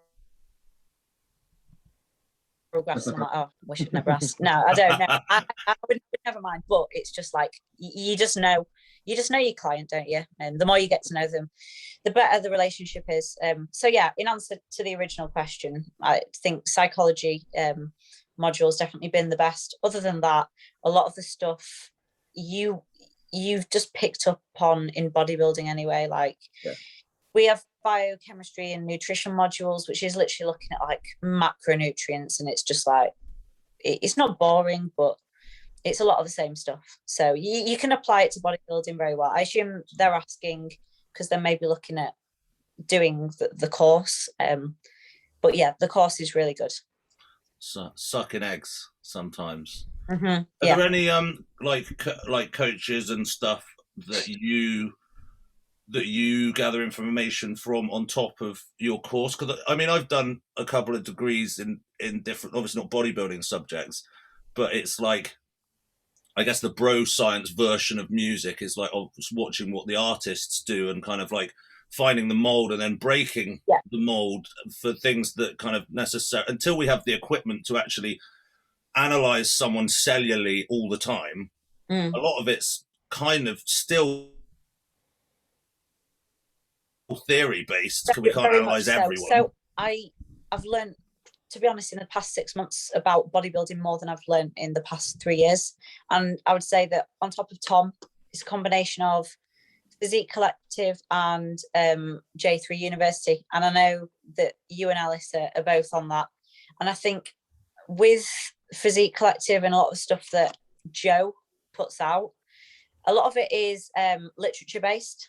I'm like, oh, wish I'd never asked. No, I don't know. I would never mind. But it's just like you just know your client, don't you? And the more you get to know them, the better the relationship is. So yeah, in answer to the original question, I think psychology module has definitely been the best. Other than that, a lot of the stuff you've just picked up on in bodybuilding anyway. Like we have biochemistry and nutrition modules, which is literally looking at like macronutrients, and it's just like it's not boring, but it's a lot of the same stuff. So you can apply it to bodybuilding very well. I assume they're asking because they may be looking at doing the course, but yeah, the course is really good. Sucking eggs sometimes. Mm-hmm. Are there any like coaches and stuff that you gather information from on top of your course? Because I mean, I've done a couple of degrees in different, obviously not bodybuilding subjects, but it's like, I guess the bro science version of music is like watching what the artists do and kind of like finding the mold and then breaking the mold for things that kind of necessary until we have the equipment to actually analyze someone cellularly all the time. A lot of it's kind of still theory based because we can't analyze everyone. So I've learned, to be honest, in the past 6 months about bodybuilding more than I've learned in the past 3 years. And I would say that on top of Tom, it's a combination of Physique Collective and J3 University. And I know that you and Alice are both on that. And I think with Physique Collective and a lot of stuff that Joe puts out, a lot of it is literature based.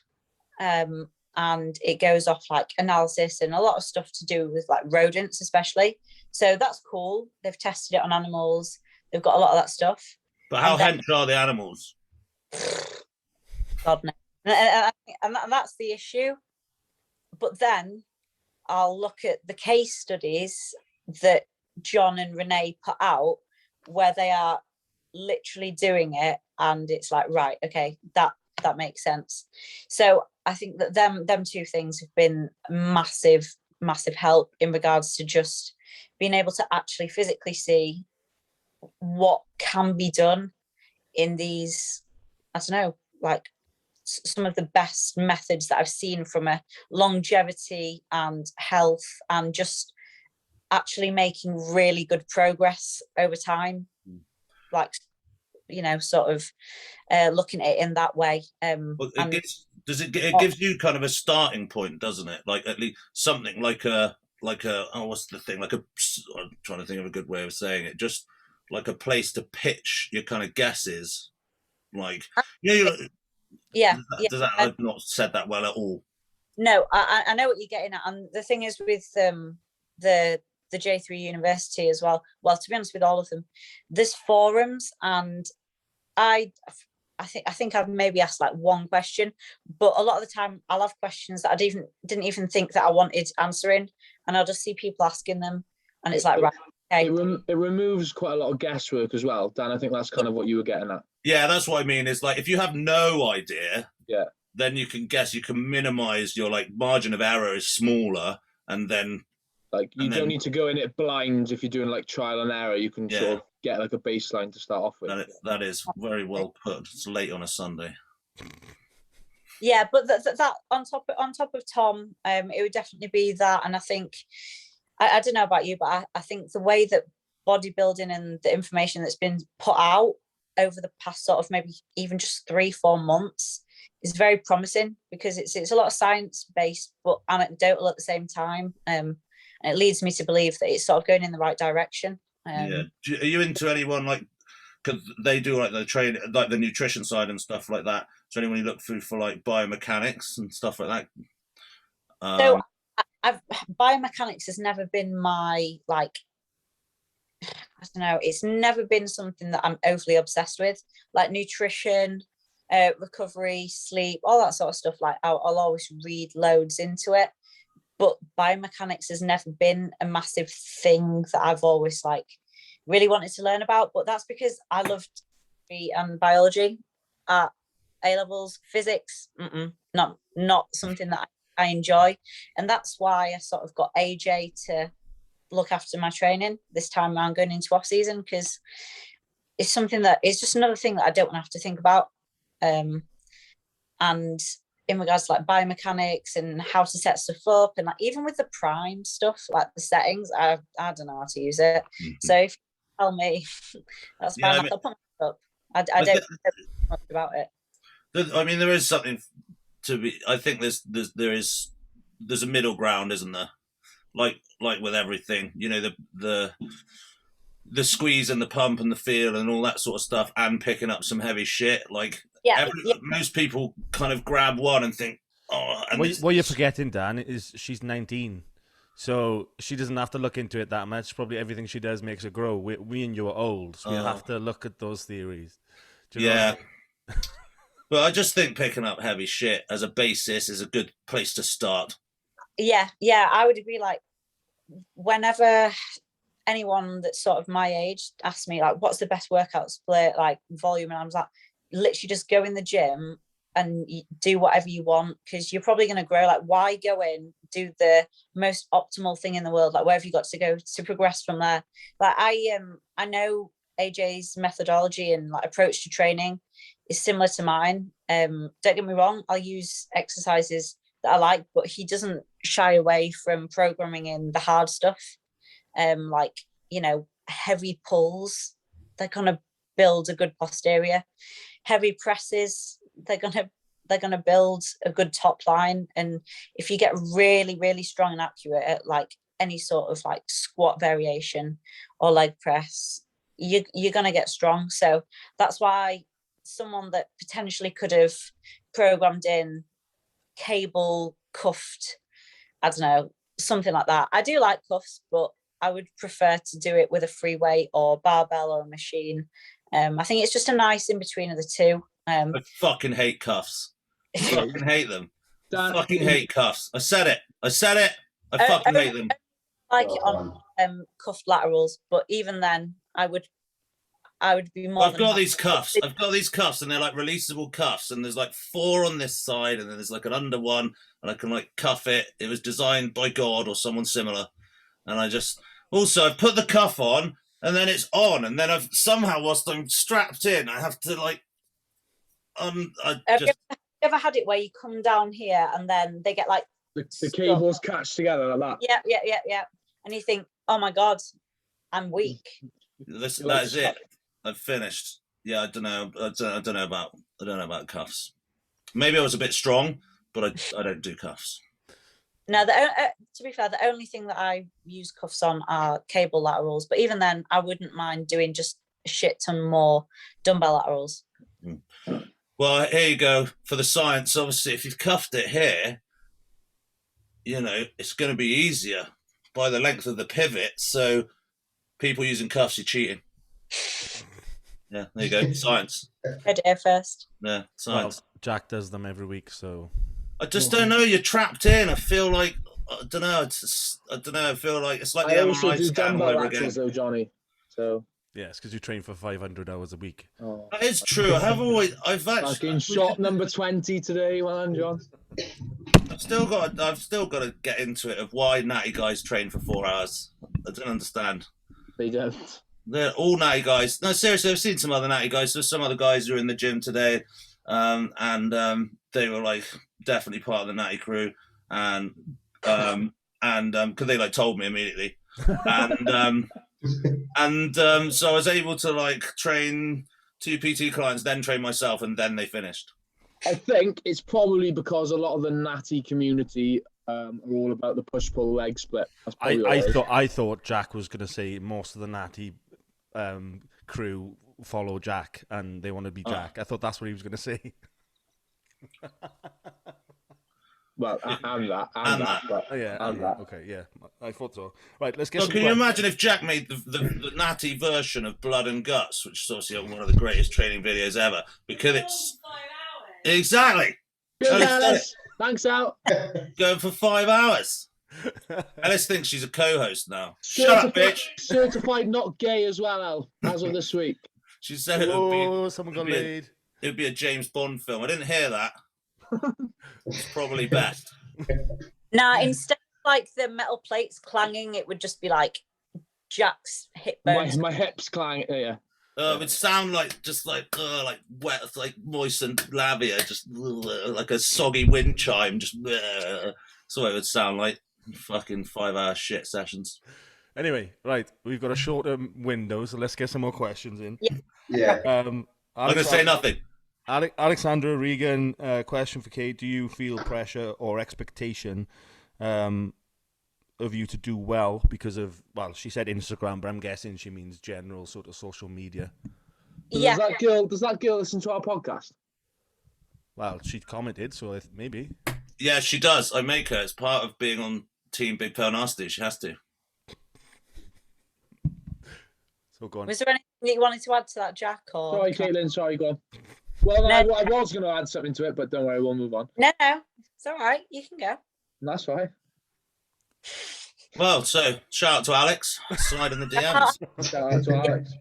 And it goes off like analysis and a lot of stuff to do with like rodents especially. So that's cool. They've tested it on animals. They've got a lot of that stuff. But how hench are the animals? God knows. And that's the issue. But then I'll look at the case studies that John and Renee put out where they are literally doing it. And it's like, right, okay, that makes sense. So I think that them 2 things have been massive help in regards to just being able to actually physically see what can be done in these, I don't know, like some of the best methods that I've seen from a longevity and health and just actually making really good progress over time. Like, you know, sort of looking at it in that way. Well, it gives you kind of a starting point, doesn't it? Like at least something like a what's the thing? I'm trying to think of a good way of saying it. Just like a place to pitch your kind of guesses. Like, does that I've not said that well at all. No, I know what you're getting at, and the thing is with the J3 University as well. Well, to be honest, with all of them, there's forums, and I think I've maybe asked like one question, but a lot of the time I'll have questions that I didn't even think that I wanted answering, and I'll just see people asking them, and it's like, right, okay. It removes quite a lot of guesswork as well, Dan. I think that's kind of what you were getting at. Yeah, that's what I mean. Is like if you have no idea, then you can guess. You can minimize your like margin of error is smaller, and then like you don't need to go in it blind if you're doing like trial and error. You can sort of get like a baseline to start off with. That is very well put. It's late on a Sunday. Yeah, but that on top of Tom, it would definitely be that. And I think I don't know about you, but I think the way that bodybuilding and the information that's been put out over the past sort of maybe even just 3-4 months is very promising, because it's a lot of science based but anecdotal at the same time, and it leads me to believe that it's sort of going in the right direction. Are you into anyone like, because they do like the train, like the nutrition side and stuff like that? So anyone you look through for like biomechanics and stuff like that? So biomechanics has never been my like, I don't know, it's never been something that I'm overly obsessed with. Like nutrition, recovery, sleep, all that sort of stuff. Like I'll always read loads into it, but biomechanics has never been a massive thing that I've always like really wanted to learn about. But that's because I loved biology at A levels. Physics, not something that I enjoy, and that's why I sort of got AJ to look after my training this time around going into off season, because it's something that it's just another thing that I don't want to have to think about. And in regards to like biomechanics and how to set stuff up, and like even with the prime stuff, like the settings, I don't know how to use it. So if you tell me, that's fine. I'll put it up. I don't know much about it. I mean, there is something to be. I think there's a middle ground, isn't there? Like with everything, you know, the squeeze and the pump and the feel and all that sort of stuff, and picking up some heavy shit. Like most people kind of grab one and think, oh. And what you're forgetting, Dan, is she's 19. So she doesn't have to look into it that much. Probably everything she does makes her grow. We and you are old, so we have to look at those theories. Yeah. But I just think picking up heavy shit as a basis is a good place to start. Yeah, I would agree. Like, whenever anyone that's sort of my age asks me, like, what's the best workout split, like volume, and I'm like, literally just go in the gym and do whatever you want, because you're probably going to grow. Like, why go in, do the most optimal thing in the world, like wherever you got to go to progress from there? Like, I know AJ's methodology and like approach to training is similar to mine. Don't get me wrong, I'll use exercises that I like, but he doesn't shy away from programming in the hard stuff. Like, you know, heavy pulls, they're gonna build a good posterior. Heavy presses, they're gonna build a good top line. And if you get really, really strong and accurate at like any sort of like squat variation or leg press, you're gonna get strong. So that's why someone that potentially could have programmed in cable cuffed, I don't know, something like that. I do like cuffs, but I would prefer to do it with a free weight or barbell or a machine. I think it's just a nice in between of the two. I fucking hate cuffs. I fucking hate them. I fucking hate cuffs. I said it. I fucking hate them. I like it on cuffed laterals, but even then, I would be more. I've got these cuffs, and they're like releasable cuffs, and there's like 4 on this side, and then there's like an under one, and I can like cuff it. It was designed by God or someone similar, and I just also I've put the cuff on, and then it's on, and then I've somehow, whilst I'm strapped in, I have to like, Have you ever had it where you come down here and then they get like the cables catch together like that? Yeah. And you think, oh my God, I'm weak. that is it. I've finished. Yeah, I don't know about cuffs. Maybe I was a bit strong, but I don't do cuffs. No, to be fair, the only thing that I use cuffs on are cable laterals. But even then, I wouldn't mind doing just a shit ton more dumbbell laterals. Well, here you go for the science. Obviously, if you've cuffed it here, you know it's going to be easier by the length of the pivot. So people using cuffs, you're cheating. Yeah, there you go. Science. Heard it here first. Yeah, science. Well, Jack does them every week, so I just don't know. You're trapped in. I feel like I don't know. I don't know. I feel like it's like the MRI scan all over again. Though, Johnny. So yeah, it's because you train for 500 hours a week. Oh, that is true. I've actually shot number 20 today. Well done, John. I've still got to get into it of why natty guys train for 4 hours. I don't understand. They don't. They're all natty guys. No, seriously, I've seen some other natty guys. There's some other guys who are in the gym today, and they were like definitely part of the natty crew, and because they like told me immediately, and so I was able to like train 2 PT clients, then train myself, and then they finished. I think it's probably because a lot of the natty community are all about the push-pull leg split. I thought Jack was going to say most of the natty crew follow Jack and they want to be Jack. I thought that's what he was going to say. Well, and that. Okay, yeah, I thought so. Right, let's get. So can you imagine if Jack made the natty version of Blood and Guts, which is obviously one of the greatest training videos ever, because it's 5 hours. Exactly. Good, Alice. Thanks out. Going for 5 hours. Alice thinks she's a co-host now. Shut up, bitch. Certified not gay as well, Al, as of this week. She said it would be. Someone got laid. It would be a James Bond film. I didn't hear that. It's probably best. Nah, instead of like the metal plates clanging, it would just be like Jack's hip bones. My hips clang. Yeah. It would sound like just like wet, like moistened labia, just like a soggy wind chime. Just that's what it would sound like. Fucking 5-hour shit sessions. Anyway, right, we've got a shorter window, so let's get some more questions in. Yeah. I'm gonna say nothing. Alexandra Regan, question for Kate: do you feel pressure or expectation of you to do well because of, well, she said Instagram, but I'm guessing she means general sort of social media. Yeah. Does that girl listen to our podcast? Well, she commented, so maybe. Yeah, she does. I make her. It's part of being on Team Big Pearl Nasty. She has to. So go on. Was there anything that you wanted to add to that, Jack? Or Sorry, Caitlyn. Sorry, go on. Well, I was going to add something to it, but don't worry, we'll move on. No, it's all right. You can go. That's fine. Well, so shout out to Alex. Slide in the DMs. Shout out to Alex.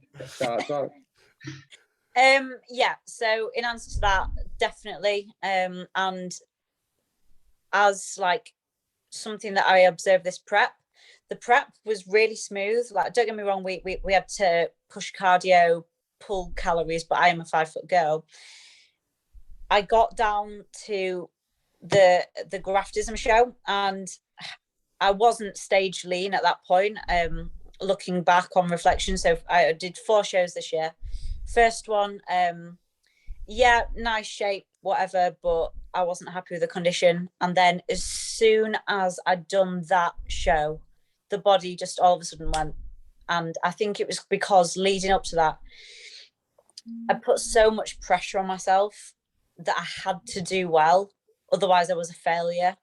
Yeah, so in answer to that, definitely. And as like something that I observed this prep, the prep was really smooth. Like, don't get me wrong, we had to push cardio, pull calories, but I am a 5-foot girl. I got down to the graftism show and I wasn't stage lean at that point. Looking back on reflection, so I did 4 shows this year. First one, nice shape, whatever, but I wasn't happy with the condition. And then as soon as I'd done that show, the body just all of a sudden went. And I think it was because leading up to that, I put so much pressure on myself that I had to do well. Otherwise, I was a failure.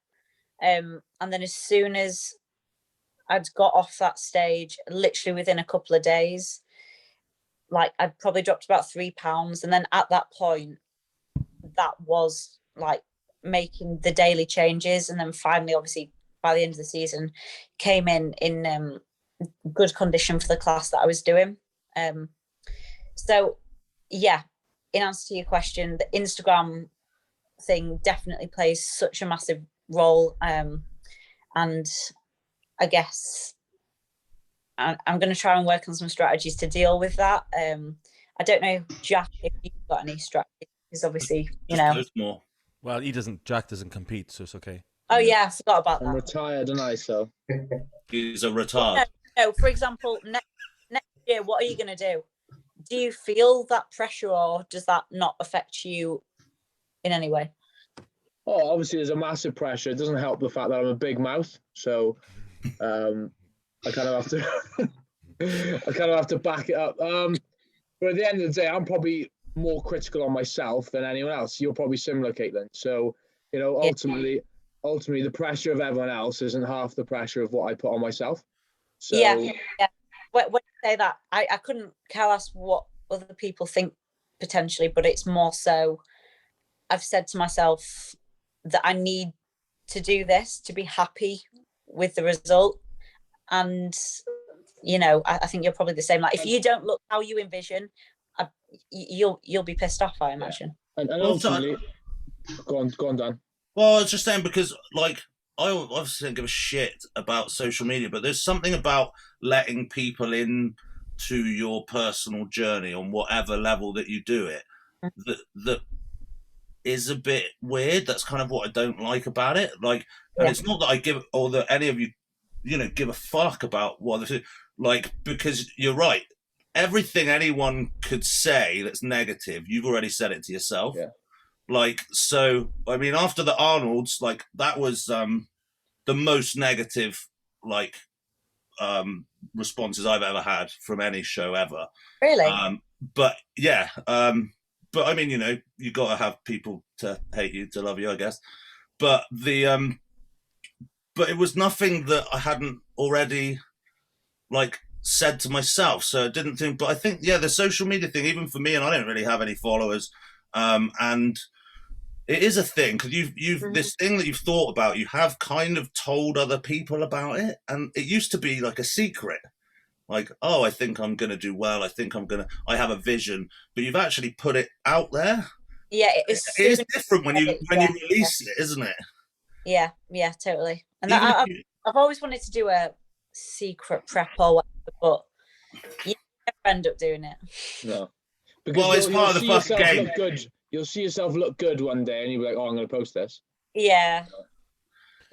And then as soon as I'd got off that stage, literally within a couple of days, like I'd probably dropped about 3 pounds. And then at that point, that was like making the daily changes. And then finally, obviously, by the end of the season, came in good condition for the class that I was doing. So, yeah, in answer to your question, the Instagram thing definitely plays such a massive role. And I guess I'm going to try and work on some strategies to deal with that. I don't know, Jack, if you've got any strategies, because obviously, Just more. Well, Jack doesn't compete, so it's okay. Oh yeah, I forgot about that. I'm retired, and so He's a retard. No, for example, next year, what are you going to do? Do you feel that pressure, or does that not affect you in any way? Oh, obviously there's a massive pressure. It doesn't help the fact that I'm a big mouth, so I kind of have to back it up. But at the end of the day, I'm probably more critical on myself than anyone else. You're probably similar, Caitlyn. So, ultimately, the pressure of everyone else isn't half the pressure of what I put on myself. So, yeah. When you say that, I couldn't care less what other people think potentially, but it's more so I've said to myself that I need to do this to be happy with the result. And, I think you're probably the same. Like, if you don't look how you envision, you'll be pissed off, I imagine. And ultimately, go on, Dan. Well, I was just saying because, like, I obviously don't give a shit about social media, but there's something about letting people in to your personal journey on whatever level that you do it that is a bit weird. That's kind of what I don't like about it. Like, and it's not that I give, or that any of you, give a fuck about what this is. Like, because you're right. Everything anyone could say that's negative, you've already said it to yourself. Yeah. Like, so, I mean, after the Arnolds, like, that was the most negative, like, responses I've ever had from any show ever. Really? But, yeah. But, I mean, you got to have people to hate you, to love you, I guess. But but it was nothing that I hadn't already, like, said to myself. So I didn't think, but I think, the social media thing, even for me, and I don't really have any followers, and it is a thing, because you've this thing that you've thought about, you have kind of told other people about it, and it used to be like a secret, like, oh, I think I'm going to do well, I have a vision, but you've actually put it out there. Yeah, it is different when you release it, isn't it? Yeah, totally. And I've always wanted to do a secret prep or whatever, but you never end up doing it. No. Because it's part of the fucking game. You'll see yourself look good one day, and you'll be like, "Oh, I'm going to post this." Yeah.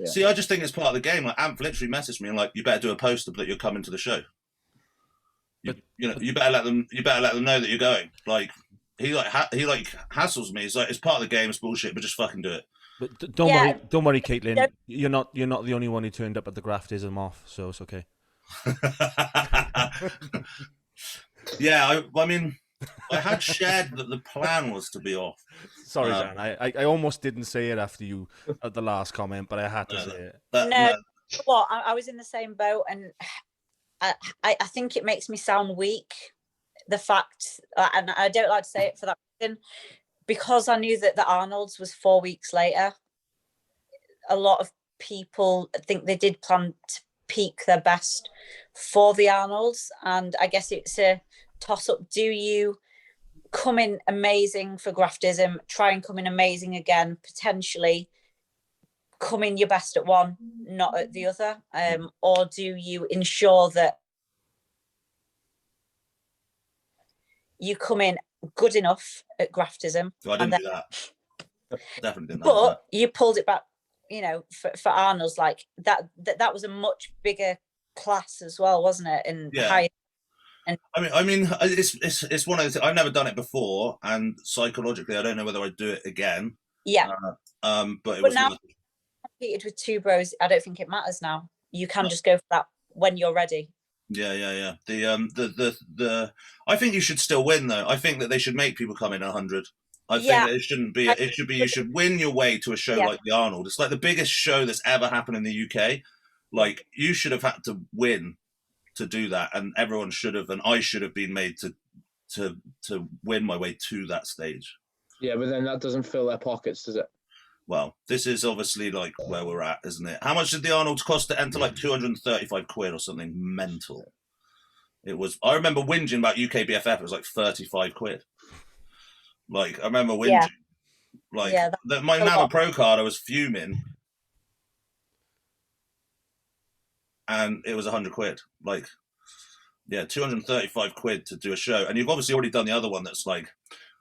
See, I just think it's part of the game. Like, Amp literally messaged me and like, "You better do a poster that you're coming to the show. You better let them know that you're going." Like, he hassles me. He's like, "It's part of the game. It's bullshit, but just fucking do it." But don't worry, Caitlyn. You're not the only one who turned up at the Graftism off, so it's okay. Yeah, I mean, I had shared that the plan was to be off. Sorry, Dan. I almost didn't say it after you at the last comment, but I had to say it. No. Well, I was in the same boat, and I think it makes me sound weak. The fact, and I don't like to say it for that reason, because I knew that the Arnold's was 4 weeks later. A lot of people think they did plan to peak their best for the Arnold's, and I guess it's a toss-up. Do you come in amazing for Graftism, try and come in amazing again, potentially come in your best at one, not at the other, or do you ensure that you come in good enough at Graftism? So I didn't do that. Definitely didn't. But you pulled it back, for Arnold's, like that was a much bigger class as well, wasn't it? And higher. And I mean, it's one of the. I've never done it before, and psychologically, I don't know whether I'd do it again. Yeah. But now competed with two bros. I don't think it matters now. You can just go for that when you're ready. Yeah. The I think you should still win though. I think that they should make people come in 100. I think that it shouldn't be. It should be. You should win your way to a show like the Arnold. It's like the biggest show that's ever happened in the UK. Like, you should have had to win to do that, and everyone should have, and I should have been made to win my way to that stage. Yeah, but then that doesn't fill their pockets, does it? Well, this is obviously like where we're at, isn't it? How much did the Arnold's cost to enter? Like 235 quid or something mental. It was. I remember whinging about UKBFF. It was like 35 quid. Like, I remember whinging. Yeah. Like, my Nava Pro card, I was fuming. And it was 100 quid. Like, Yeah, 235 quid to do a show. And you've obviously already done the other one that's like,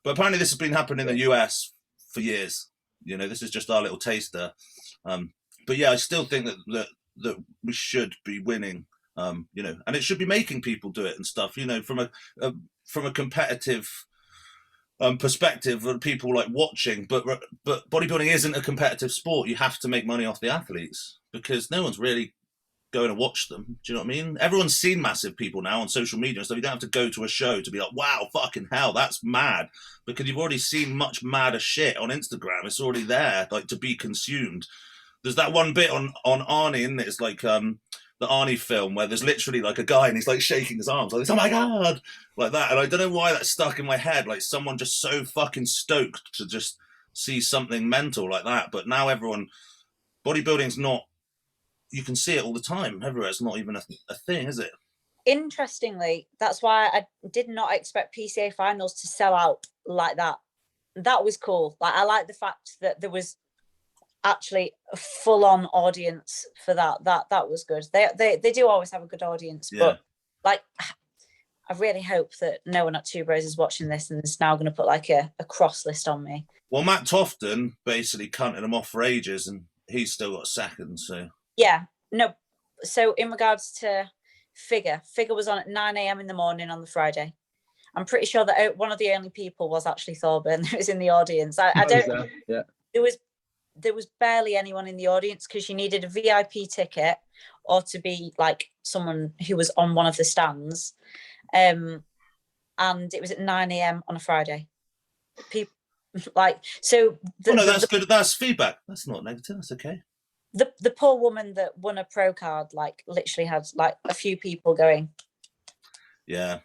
but apparently this has been happening in the US for years. You know, this is just our little taster. But yeah, I still think that we should be winning, you know, and it should be making people do it and stuff, you know, from a competitive perspective of people like watching, but bodybuilding isn't a competitive sport. You have to make money off the athletes because no one's really going to watch them. Do you know what I mean? Everyone's seen massive people now on social media and stuff. You don't have to go to a show to be like, wow, fucking hell, that's mad, because you've already seen much madder shit on Instagram. It's already there, like, to be consumed. There's that one bit on Arnie, and it's like the Arnie film where there's literally like a guy and he's like shaking his arms like this, oh my god, like that. And I don't know why that stuck in my head, like someone just so fucking stoked to just see something mental like that. But now bodybuilding's not, you can see it all the time everywhere. It's not even a thing, is it? Interestingly, that's why I did not expect PCA finals to sell out like that. That was cool. Like, I like the fact that there was actually a full-on audience for that. That was good. They do always have a good audience, but like, I really hope that no one at Two Bros is watching this and is now going to put like a cross list on me. Well, Matt Tofton basically cunted him off for ages, and he's still got second. So yeah, no. So in regards to Figure was on at 9 a.m. in the morning on the Friday. I'm pretty sure that one of the only people was actually Thorburn who was in the audience. I don't. Yeah. There was barely anyone in the audience because you needed a VIP ticket or to be like someone who was on one of the stands. And it was at 9 a.m. on a Friday. People like, so. No, that's good. That's feedback. That's not negative. That's okay. The poor woman that won a pro card, like, literally had like a few people going. Yeah.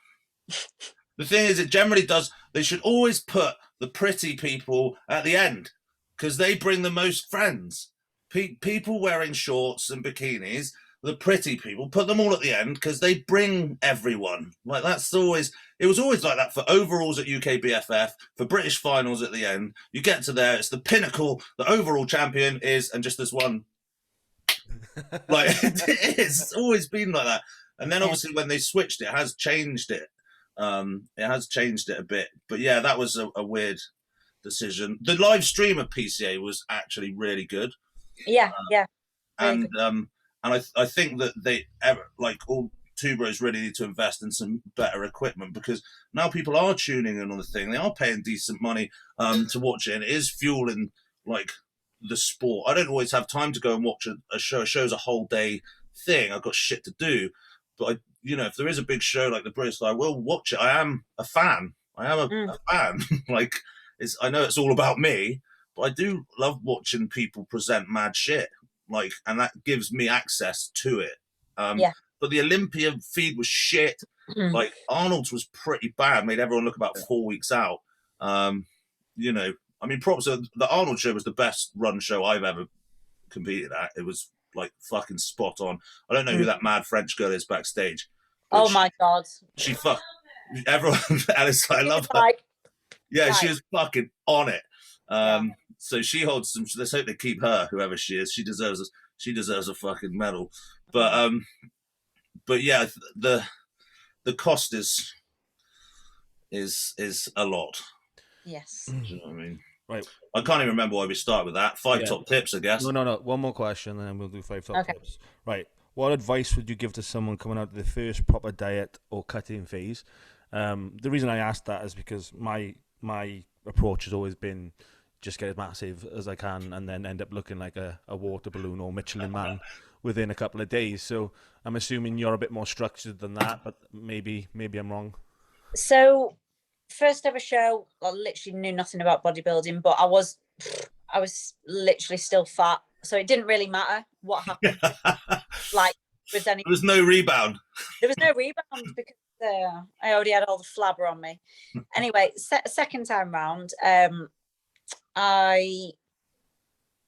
The thing is, it generally does. They should always put the pretty people at the end, because they bring the most friends. People wearing shorts and bikinis, the pretty people, put them all at the end because they bring everyone. Like, that's always, it was always like that for overalls at UKBFF, for British finals at the end. You get to there, it's the pinnacle, the overall champion is, and just this one. Like, it's always been like that. And then obviously when they switched, it has changed it. It has changed it a bit. But yeah, that was a weird decision. The live stream of PCA was actually really good. Yeah, yeah. And I think that they all Two Bros really need to invest in some better equipment, because now people are tuning in on the thing. They are paying decent money to watch it, and it is fueling like the sport. I don't always have time to go and watch a show. A show's a whole day thing. I've got shit to do. But if there is a big show like the British, I will watch it. I am a fan. I am a fan. Like, I know it's all about me, but I do love watching people present mad shit. Like, and that gives me access to it. But the Olympia feed was shit. Like, Arnold's was pretty bad. Made everyone look about 4 weeks out. I mean, props. The Arnold show was the best run show I've ever competed at. It was like fucking spot on. I don't know who that mad French girl is backstage. Oh my god. She everyone. Alice, I love her. Like, yeah, she was fucking on it. So she holds some. Let's hope they keep her, whoever she is. She deserves a fucking medal. But yeah, the cost is a lot. Yes. Do you know what I mean? Right. I can't even remember why we start with that. Five top tips, I guess. No. One more question, and then we'll do 5 top tips. Right. What advice would you give to someone coming out of the first proper diet or cutting phase? The reason I asked that is because my approach has always been just get as massive as I can and then end up looking like a water balloon or Michelin man within a couple of days. So I'm assuming you're a bit more structured than that, but maybe I'm wrong. So first ever show, I literally knew nothing about bodybuilding, but I was literally still fat, so it didn't really matter what happened. Like, there was no rebound. There was no rebound because I already had all the flabber on me. Anyway, second time round, I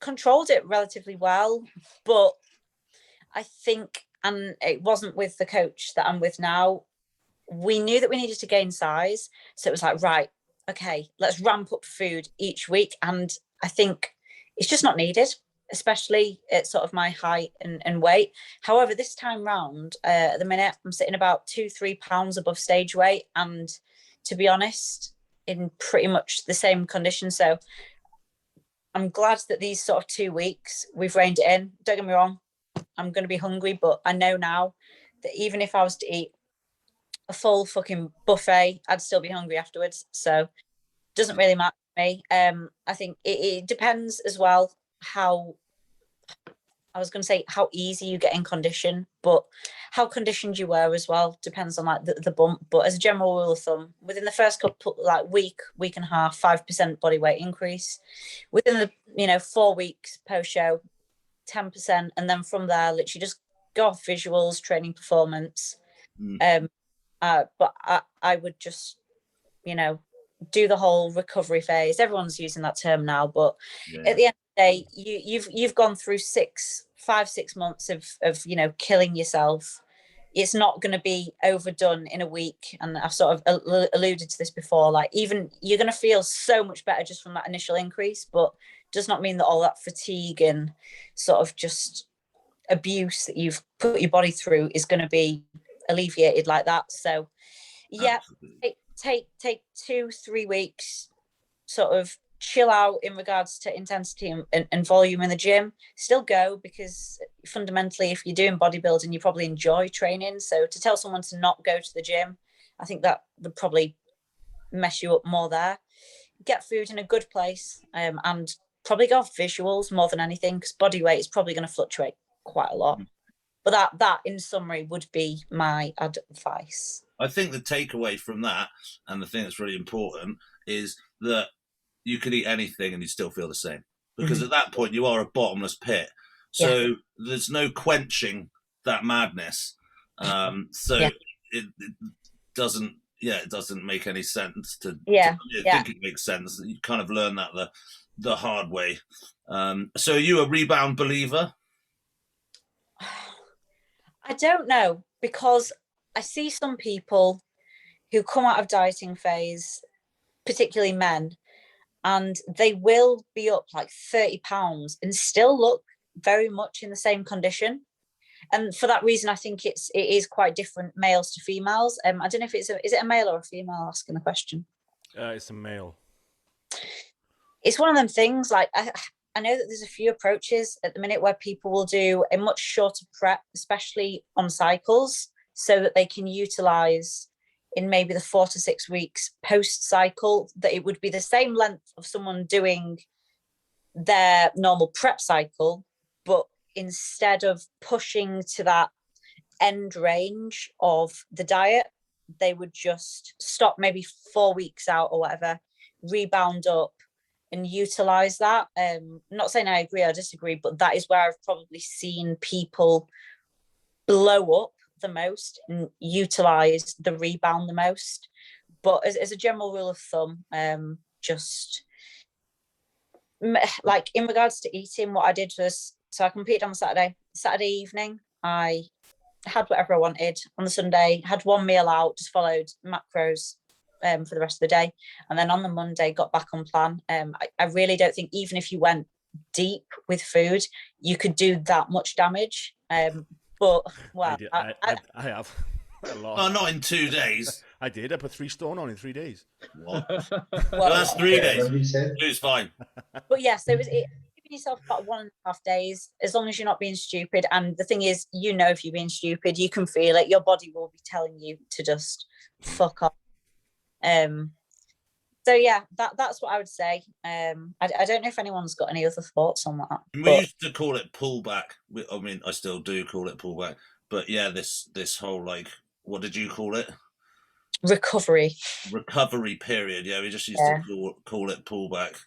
controlled it relatively well, but I think, and it wasn't with the coach that I'm with now, we knew that we needed to gain size. So it was like, right, okay, let's ramp up food each week. And I think it's just not needed. especially at sort of my height and weight. However, this time round, at the minute, I'm sitting about 2-3 pounds above stage weight, and to be honest, in pretty much the same condition. So I'm glad that these sort of 2 weeks we've reined it in. Don't get me wrong, I'm going to be hungry, but I know now that even if I was to eat a full fucking buffet, I'd still be hungry afterwards. So it doesn't really matter to me. I think it depends as well how, I was going to say how easy you get in condition, but how conditioned you were as well depends on like the bump. But as a general rule of thumb, within the first couple, like week and a half, 5% body weight increase. Within the 4 weeks post show, 10%, and then from there, literally just go off visuals, training, performance. But I would just do the whole recovery phase. Everyone's using that term now, but at the end of the day, you've gone through 5-6 months of killing yourself. It's not going to be overdone in a week, and I've sort of alluded to this before. Like, even you're going to feel so much better just from that initial increase, but does not mean that all that fatigue and sort of just abuse that you've put your body through is going to be alleviated like that. So yeah, take 2-3 weeks, sort of chill out in regards to intensity and volume in the gym. Still go, because fundamentally, if you're doing bodybuilding, you probably enjoy training. So to tell someone to not go to the gym, I think that would probably mess you up more there. Get food in a good place, and probably go off visuals more than anything, because body weight is probably going to fluctuate quite a lot. But that in summary would be my advice. I think the takeaway from that, and the thing that's really important, is that you could eat anything and you still feel the same, because at that point you are a bottomless pit. So there's no quenching that madness. It doesn't. It doesn't make any sense to. I think it makes sense. You kind of learn that the hard way. So are you a rebound believer? I don't know, because I see some people who come out of dieting phase, particularly men, and they will be up like 30 pounds and still look very much in the same condition. And for that reason, I think it is quite different males to females. I don't know if is it a male or a female asking the question? It's a male. It's one of them things, like I know that there's a few approaches at the minute where people will do a much shorter prep, especially on cycles, so that they can utilize in maybe the 4 to 6 weeks post cycle, that it would be the same length of someone doing their normal prep cycle, but instead of pushing to that end range of the diet, they would just stop maybe 4 weeks out or whatever, rebound up and utilize that. Not saying I agree or disagree, but that is where I've probably seen people blow up the most and utilize the rebound the most. But as a general rule of thumb, just like in regards to eating, what I did was, so I competed on Saturday evening. I had whatever I wanted. On the Sunday, had one meal out, just followed macros for the rest of the day, and then on the Monday got back on plan. I really don't think, even if you went deep with food, you could do that much damage. But well, I have a lot. Oh, not in 2 days. I did. I put 3 stone on in 3 days. What? Well, that's 3 days. Lose fine. But yeah, so giving yourself about 1.5 days, as long as you're not being stupid. And the thing is, if you're being stupid, you can feel it. Your body will be telling you to just fuck off. So yeah, that's what I would say. I don't know if anyone's got any other thoughts on that. We used to call it pullback. I mean, I still do call it pullback. But yeah, this whole, like, what did you call it? Recovery period. Yeah, we just used to call it pullback.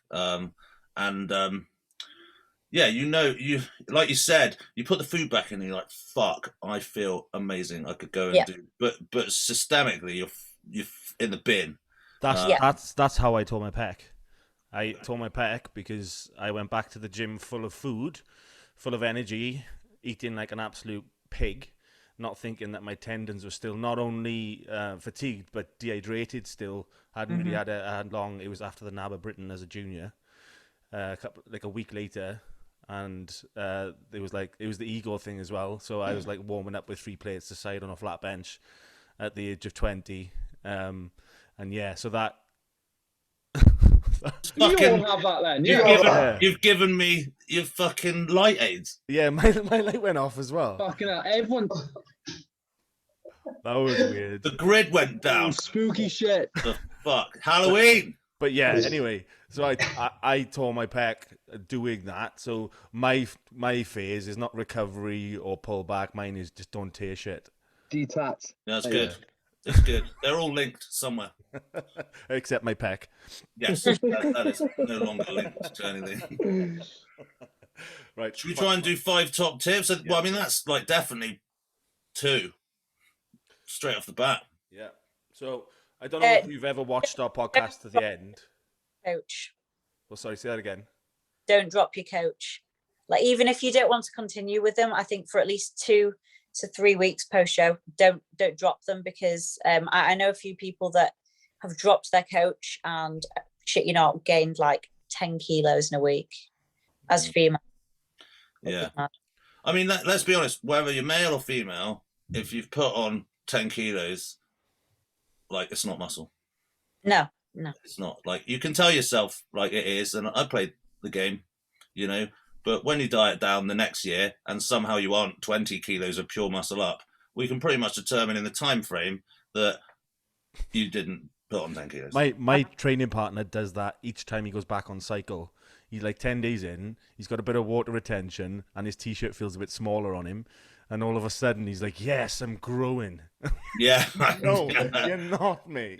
Yeah, you like you said, you put the food back in and you're like, fuck, I feel amazing. I could go and do, but systemically you're in the bin. That's how I tore my pec. I tore my pec because I went back to the gym full of food, full of energy, eating like an absolute pig, not thinking that my tendons were still not only fatigued but dehydrated still. Hadn't really had long. It was after the NAB of Britain as a junior. A week later, and it was the ego thing as well. So I was like warming up with 3 plates aside on a flat bench at the age of 20, and yeah, so that. You all have that then. You've given me your fucking light aids. Yeah, my light went off as well. Fucking hell, everyone. That was weird. The grid went down. Spooky shit. The fuck, Halloween. But yeah, anyway, so I tore my pec doing that. So my phase is not recovery or pullback. Mine is just don't tear shit. Detach. That's good. It's good. They're all linked somewhere. Except my pec. Yes, that is no longer linked to anything. Right. Should we try and do 5 top tips? Well, I mean, that's like definitely 2 straight off the bat. Yeah. So I don't know if you've ever watched our podcast to the end. Coach. Well, sorry, say that again. Don't drop your coach. Like, even if you don't want to continue with them, I think for at least 2 to 3 weeks post show, don't drop them, because I know a few people that have dropped their coach and shit, gained like 10 kilos in a week as female. Yeah. I mean, let's be honest, whether you're male or female, if you've put on 10 kilos, like, it's not muscle. No. It's not. Like, you can tell yourself like it is, and I played the game, but when you diet down the next year and somehow you aren't 20 kilos of pure muscle up, we can pretty much determine in the time frame that you didn't put on 10 kilos. My training partner does that each time he goes back on cycle. He's like 10 days in, he's got a bit of water retention, and his t-shirt feels a bit smaller on him. And all of a sudden, he's like, yes, I'm growing. Yeah. No, you're not, mate.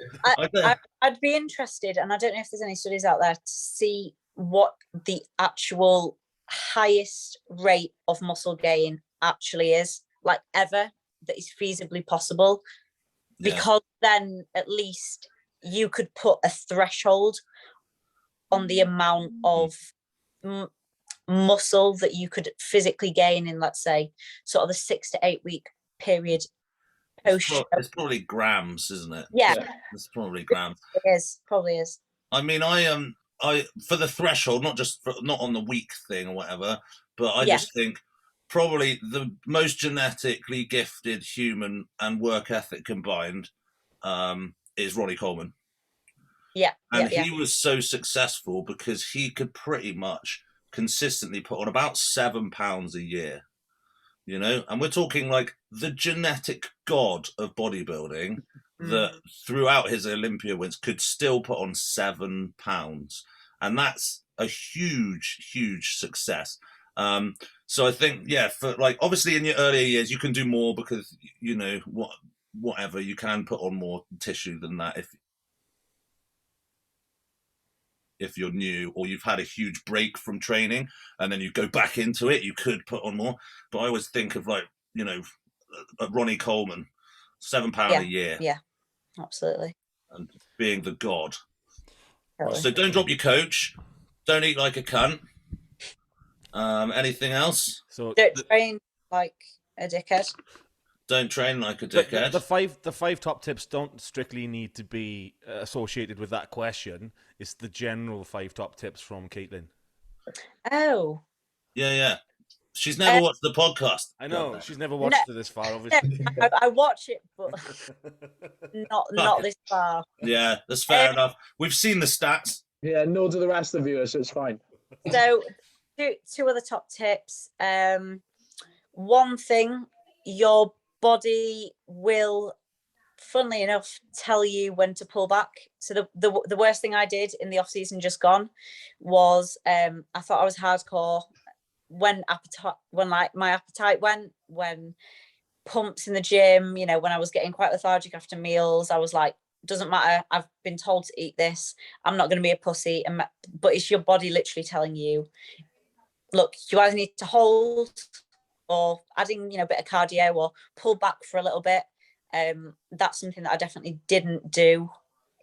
I'd be interested, and I don't know if there's any studies out there, to see what the actual highest rate of muscle gain actually is, like, ever, that is feasibly possible. Yeah. Because then at least you could put a threshold on the amount of muscle that you could physically gain in, let's say, sort of the 6 to 8 week period post. It's probably grams, isn't it? Yeah. It's probably grams. It is, probably is. I mean, I for the threshold, not on the week thing or whatever, but I just think probably the most genetically gifted human and work ethic combined is Ronnie Coleman. Yeah. And he was so successful because he could pretty much consistently put on about 7 pounds a year, and we're talking like the genetic god of bodybuilding that throughout his Olympia wins could still put on 7 pounds. And that's a huge success. So I think, for like, obviously in your earlier years, you can do more because, whatever, you can put on more tissue than that if you're new or you've had a huge break from training and then you go back into it, you could put on more. But I always think of like, Ronnie Coleman, 7 pound a year. Yeah, absolutely. And being the god. Totally. So don't drop your coach. Don't eat like a cunt. Anything else? So don't train like a dickhead. Don't train like a dickhead. The five top tips don't strictly need to be associated with that question. It's the general 5 top tips from Caitlyn. Oh. Yeah. She's never watched the podcast. I know. She's never watched it this far, obviously. I watch it, but not this far. Yeah, that's fair enough. We've seen the stats. Yeah, no to the rest of the viewers, so it's fine. So, 2 other top tips. One thing, your body will, funnily enough, tell you when to pull back. So the worst thing I did in the off season just gone was I thought I was hardcore when my appetite went, when pumps in the gym, when I was getting quite lethargic after meals, I was like, doesn't matter, I've been told to eat this, I'm not going to be a pussy. But it's your body literally telling you, look, you either need to hold or adding, a bit of cardio or pull back for a little bit. That's something that I definitely didn't do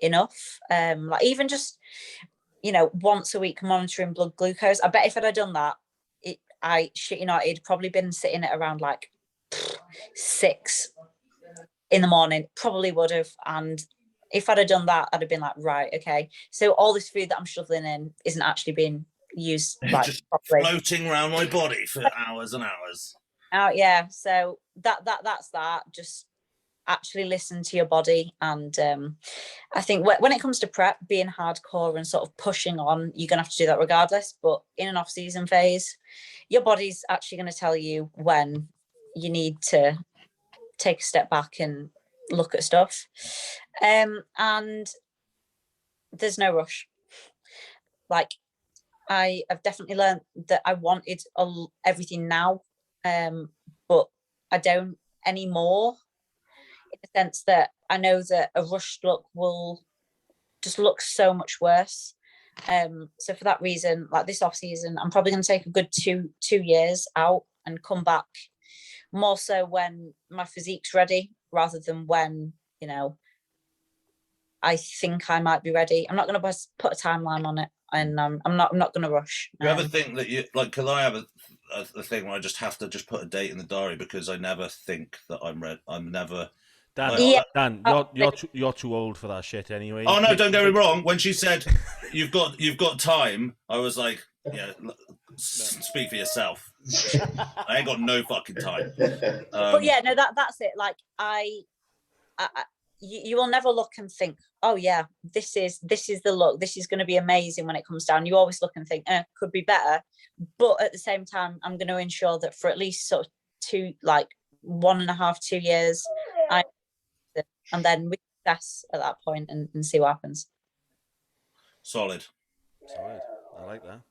enough. Like even just, once a week monitoring blood glucose. I bet if I'd done that, it'd probably been sitting at around like 6 in the morning, probably would have. And if I'd have done that, I'd have been like, right, okay, so all this food that I'm shoveling in isn't actually being use like Just properly. floating around my body for hours and hours. Yeah, so that's that. Just actually listen to your body, and I think when it comes to prep, being hardcore and sort of pushing on, you're gonna have to do that regardless. But in an off-season phase, your body's actually going to tell you when you need to take a step back and look at stuff, and there's no rush. Like, I have definitely learned that I wanted everything now, but I don't anymore, in the sense that I know that a rushed look will just look so much worse. So for that reason, like this off season, I'm probably going to take a good two years out and come back more so when my physique's ready, rather than when, you know, I think I might be ready. I'm not going to put a timeline on it, and I'm not going to rush. You ever think that you like? Because I have a thing where I just have to just put a date in the diary, because I never think that I'm ready. I'm never. Dan, like, Dan, you're too old for that shit anyway. Oh no! Don't get me wrong. When she said you've got time, I was like, yeah, speak for yourself. I ain't got no fucking time. But yeah, no, that's it. Like you will never look and think, oh yeah, this is the look. This is going to be amazing when it comes down. You always look and think, could be better. But at the same time, I'm going to ensure that for at least sort of 1.5, 2 years, and then we assess at that point and see what happens. Solid. I like that.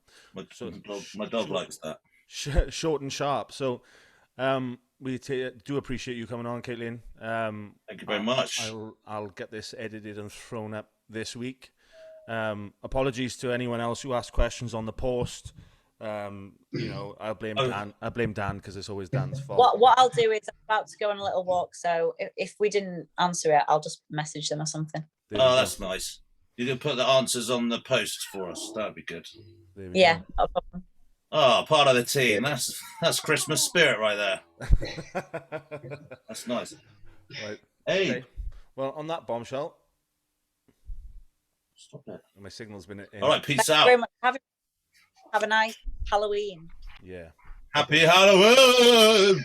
My dog likes that. Short and sharp. So, we do appreciate you coming on, Caitlyn. Thank you very much. I'll get this edited and thrown up this week. Apologies to anyone else who asked questions on the post. I blame Dan. I blame Dan because it's always Dan's fault. What I'll do is, I'm about to go on a little walk, so if we didn't answer it, I'll just message them or something. Oh, that's nice. You can put the answers on the posts for us. That'd be good. Yeah, no problem. Oh, part of the team. That's Christmas spirit right there. That's nice. Right. Hey. Okay. Well, on that bombshell. Stop it. My signal's been in. All right, peace Thank out. you very much. Have a nice Halloween. Yeah. Happy Halloween.